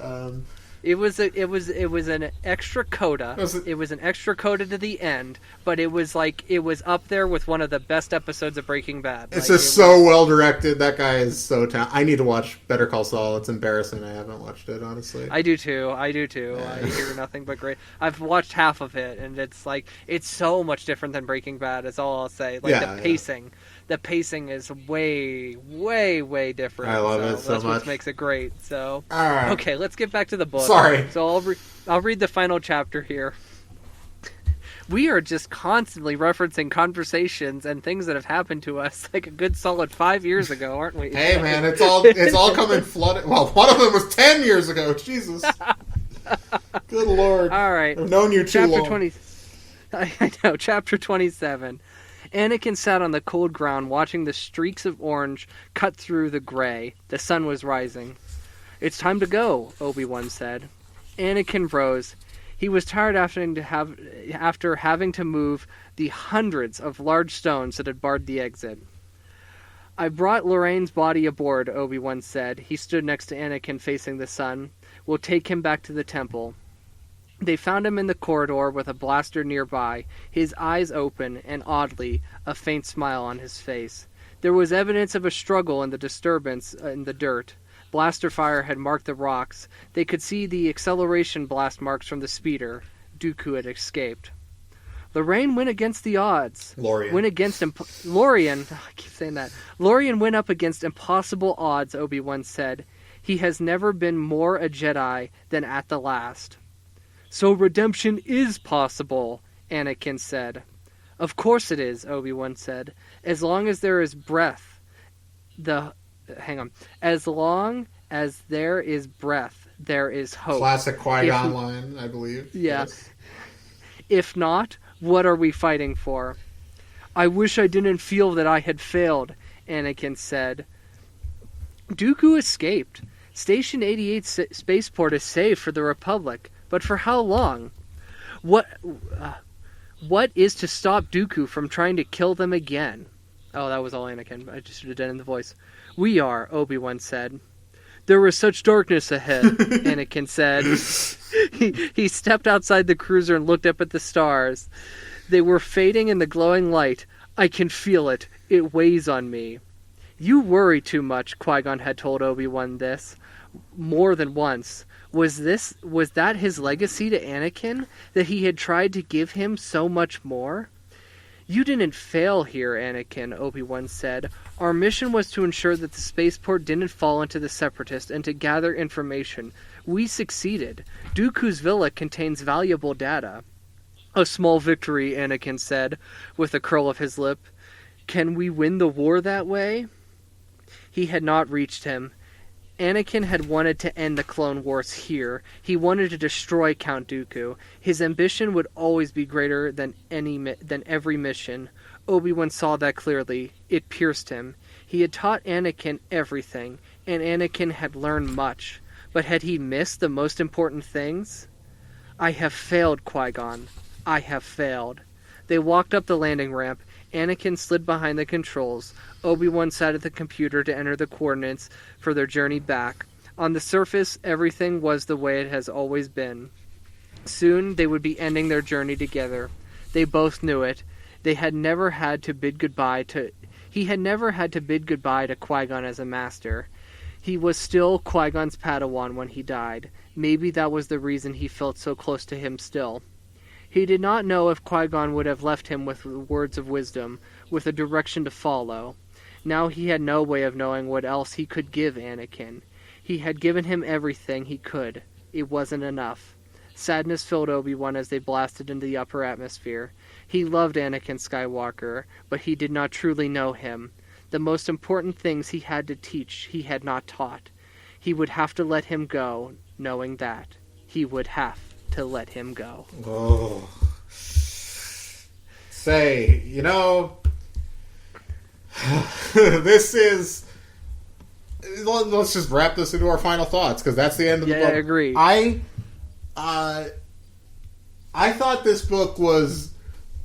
It was an extra coda. It was an extra coda to the end, but it was up there with one of the best episodes of Breaking Bad. It's just so well directed. That guy is so talented. I need to watch Better Call Saul. It's embarrassing I haven't watched it, honestly. I do too. Yeah. I hear nothing but great. I've watched half of it, and it's so much different than Breaking Bad. Is all I'll say. The pacing. The pacing is way, way, way different. I love it so that's much. What makes it great. So, all right. Okay, let's get back to the book. Sorry. So I'll read the final chapter here. We are just constantly referencing conversations and things that have happened to us like a good solid 5 years ago, aren't we? Hey, man, it's all coming flooded. Well, one of them was 10 years ago. Jesus. Good Lord. All right. I've known you too long. I know. Chapter 27. Anakin sat on the cold ground watching the streaks of orange cut through the gray. The sun was rising. "It's time to go," Obi-Wan said. Anakin rose. He was tired after having to move the hundreds of large stones that had barred the exit. "I brought Lorraine's body aboard," Obi-Wan said. He stood next to Anakin facing the sun. "We'll take him back to the temple." They found him in the corridor with a blaster nearby, his eyes open, and oddly, a faint smile on his face. There was evidence of a struggle in the disturbance in the dirt. Blaster fire had marked the rocks. They could see the acceleration blast marks from the speeder. Dooku had escaped. Lorraine went against the odds. Lorian. Lorian. I keep saying that. Lorian went up against impossible odds, Obi-Wan said. He has never been more a Jedi than at the last. "So redemption is possible," Anakin said. "Of course it is," Obi-Wan said. "As long as there is breath. As long as there is breath, there is hope." Classic Qui-Gon line, I believe. Yeah. Yes. "If not, what are we fighting for?" "I wish I didn't feel that I had failed," Anakin said. Dooku escaped. Station 88 spaceport is safe for the Republic. But for how long? What is to stop Dooku from trying to kill them again? Oh, that was all Anakin. I just should have done it in the voice. "We are," Obi-Wan said. "There was such darkness ahead," Anakin said. He stepped outside the cruiser and looked up at the stars. They were fading in the glowing light. "I can feel it. It weighs on me." "You worry too much," Qui-Gon had told Obi-Wan this more than once. Was that his legacy to Anakin? That he had tried to give him so much more? "You didn't fail here, Anakin," Obi-Wan said. "Our mission was to ensure that the spaceport didn't fall into the Separatists and to gather information. We succeeded. Dooku's villa contains valuable data." "A small victory," Anakin said, with a curl of his lip. "Can we win the war that way?" He had not reached him. Anakin had wanted to end the Clone Wars here. He wanted to destroy Count Dooku. His ambition would always be greater than every mission. Obi-Wan saw that clearly. It pierced him. He had taught Anakin everything, and Anakin had learned much. But had he missed the most important things? "I have failed, Qui-Gon. I have failed." They walked up the landing ramp. Anakin slid behind the controls. Obi-Wan sat at the computer to enter the coordinates for their journey back. On the surface, everything was the way it has always been. Soon, they would be ending their journey together. They both knew it. He had never had to bid goodbye to Qui-Gon as a master. He was still Qui-Gon's Padawan when he died. Maybe that was the reason he felt so close to him still. He did not know if Qui-Gon would have left him with words of wisdom, with a direction to follow. Now he had no way of knowing what else he could give Anakin. He had given him everything he could. It wasn't enough. Sadness filled Obi-Wan as they blasted into the upper atmosphere. He loved Anakin Skywalker, but he did not truly know him. The most important things he had to teach he had not taught. He would have to let him go, knowing that. He would have to let him go. Oh. Say, this is... Let's just wrap this into our final thoughts, because that's the end of the book. Yeah, I agree. I thought this book was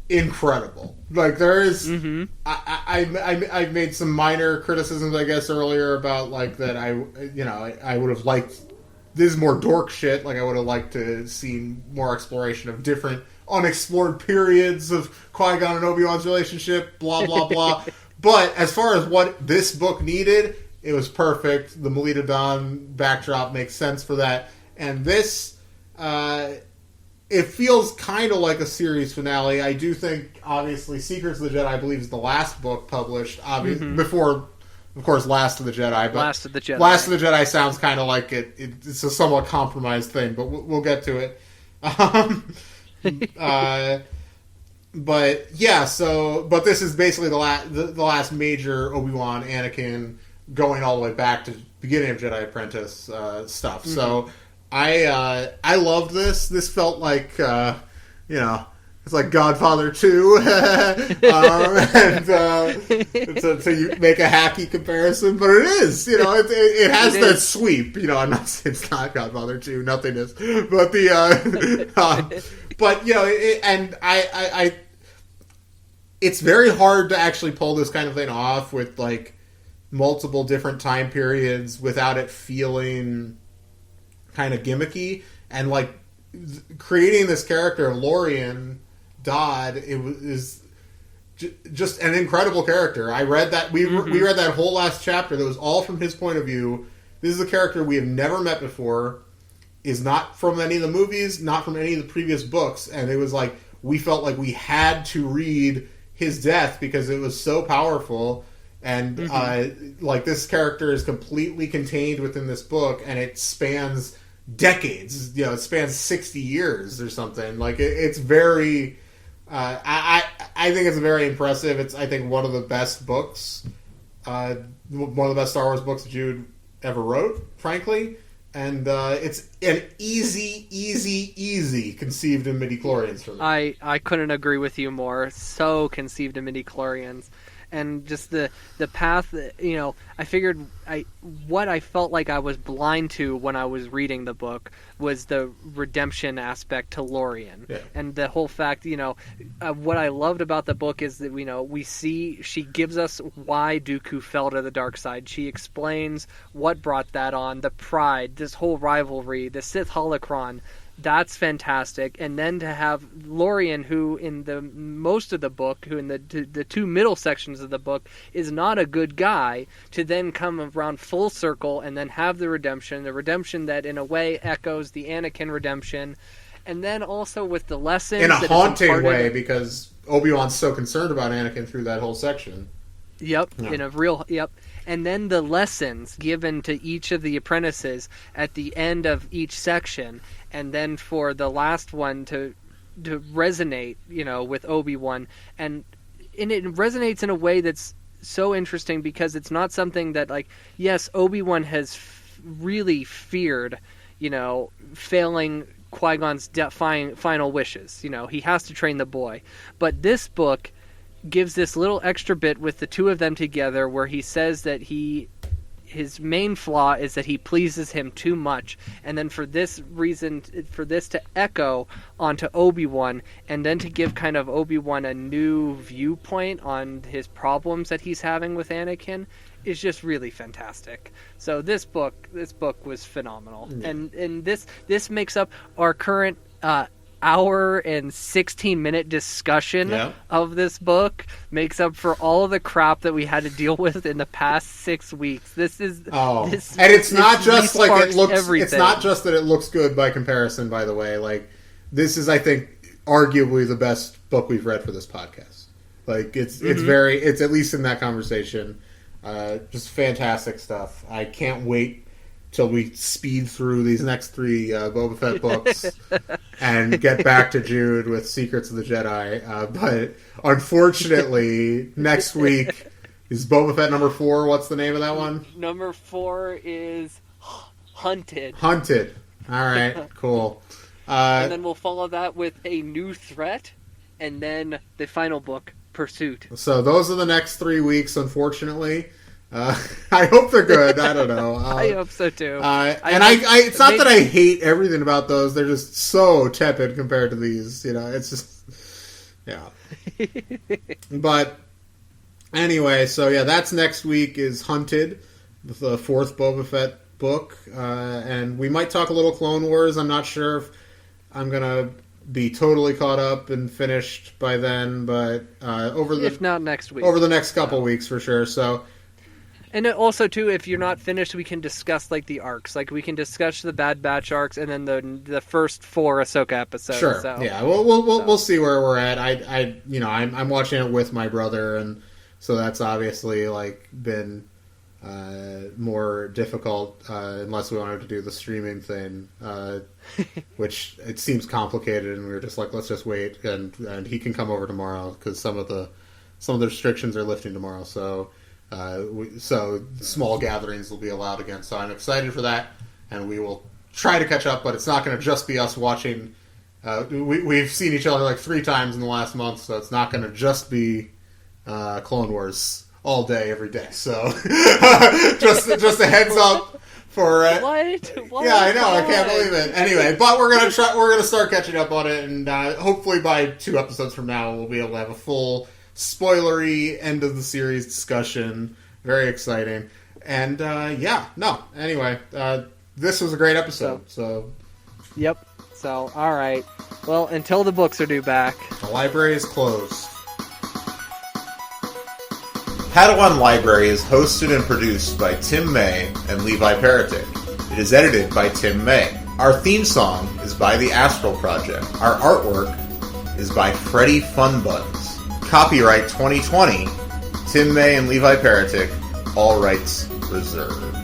incredible. Like, there is... Mm-hmm. I made some minor criticisms, I guess, earlier about, like, that I would have liked... This is more dork shit. Like, I would have liked to see more exploration of different unexplored periods of Qui-Gon and Obi-Wan's relationship, blah, blah, blah. But as far as what this book needed, it was perfect. The Melita Dawn backdrop makes sense for that. And this, it feels kind of like a series finale. I do think, obviously, Secrets of the Jedi, I believe, is the last book published, before... Of course, Last of the Jedi. But Last of the Jedi. Last of the Jedi sounds kind of like it's a somewhat compromised thing, but we'll get to it. But yeah, but this is basically the last major Obi-Wan, Anakin going all the way back to the beginning of Jedi Apprentice stuff. Mm-hmm. So I loved this. This felt like it's like Godfather 2, and to you make a hacky comparison, but it is, it has that sweep. I'm not saying it's not Godfather 2, nothing is, but it's very hard to actually pull this kind of thing off with like multiple different time periods without it feeling kind of gimmicky, and like creating this character, Lorian Dodd, is just an incredible character. I read that we read that whole last chapter that was all from his point of view. This is a character we have never met before, is not from any of the movies, not from any of the previous books, and it was like we felt like we had to read his death because it was so powerful. And like this character is completely contained within this book, and it spans decades. It spans 60 years or something. Like it's very. I think it's very impressive. It's, I think, one of the best books, one of the best Star Wars books Jude ever wrote, frankly. And it's an easy conceived in midi-chlorians for me. I couldn't agree with you more. So conceived in midi-chlorians. And just the path, I figured what I felt like I was blind to when I was reading the book was the redemption aspect to Lorian. Yeah. And the whole fact, what I loved about the book is that, we see she gives us why Dooku fell to the dark side. She explains what brought that on, the pride, this whole rivalry, the Sith holocron. That's fantastic. And then to have Lorian, who in the most of the book, who in the two middle sections of the book is not a good guy, to then come around full circle and then have the redemption that in a way echoes the Anakin redemption. And then also with the lessons in a haunting way, because Obi-Wan's so concerned about Anakin through that whole section. Yep, yeah. In a real, yep. And then the lessons given to each of the apprentices at the end of each section, and then for the last one to resonate, with Obi-Wan, and it resonates in a way that's so interesting because it's not something that, like, yes, Obi-Wan has really feared, failing Qui-Gon's final wishes. He has to train the boy. But this book gives this little extra bit with the two of them together where he says that his main flaw is that he pleases him too much, and then for this reason, for this to echo onto Obi-Wan, and then to give kind of Obi-Wan a new viewpoint on his problems that he's having with Anakin, is just really fantastic. So this book was phenomenal, and this makes up our current hour and 16-minute discussion of this book, makes up for all of the crap that we had to deal with in the past 6 weeks. And it's not just like it looks. Everything. It's not just that it looks good by comparison. By the way, like, this is, I think, arguably the best book we've read for this podcast. Like, it's at least in that conversation, just fantastic stuff. I can't wait till we speed through these next 3 Boba Fett books and get back to Jude with Secrets of the Jedi. But unfortunately, next week is Boba Fett number 4. What's the name of that one? Number 4 is Hunted. Hunted. All right, cool. And then we'll follow that with A New Threat, and then the final book, Pursuit. So those are the next 3 weeks, unfortunately. I hope they're good. I don't know. I hope so too. It's not that I hate everything about those. They're just so tepid compared to these. It's just, yeah. But anyway, so yeah, that's next week is Hunted, the 4th Boba Fett book, and we might talk a little Clone Wars. I'm not sure if I'm gonna be totally caught up and finished by then, but if not next week, over the next couple weeks for sure. So. And also, too, if you're not finished, we can discuss, like, the arcs. Like, we can discuss the Bad Batch arcs and then the first 4 Ahsoka episodes. Sure. So, yeah. We'll see where we're at. I'm watching it with my brother, and so that's obviously, like, been more difficult unless we wanted to do the streaming thing, which it seems complicated, and we were just like, let's just wait, and he can come over tomorrow because some of the restrictions are lifting tomorrow. So. So small gatherings will be allowed again. So I'm excited for that, and we will try to catch up. But it's not going to just be us watching. We've seen each other like 3 times in the last month, so it's not going to just be Clone Wars all day, every day. So just a heads up for What? Yeah, I know. I can't believe it. Anyway, but we're gonna start catching up on it, and hopefully by 2 episodes from now, we'll be able to have a full spoilery end of the series discussion. Very exciting. And anyway, this was a great episode. So yep. So all right. Well, until the books are due back, the library is closed. Padawan Library is hosted and produced by Tim May and Levi Peretic. It is edited by Tim May. Our theme song is by the Astral Project. Our artwork is by Freddie Funbuns. Copyright 2020, Tim May and Levi Peretic, all rights reserved.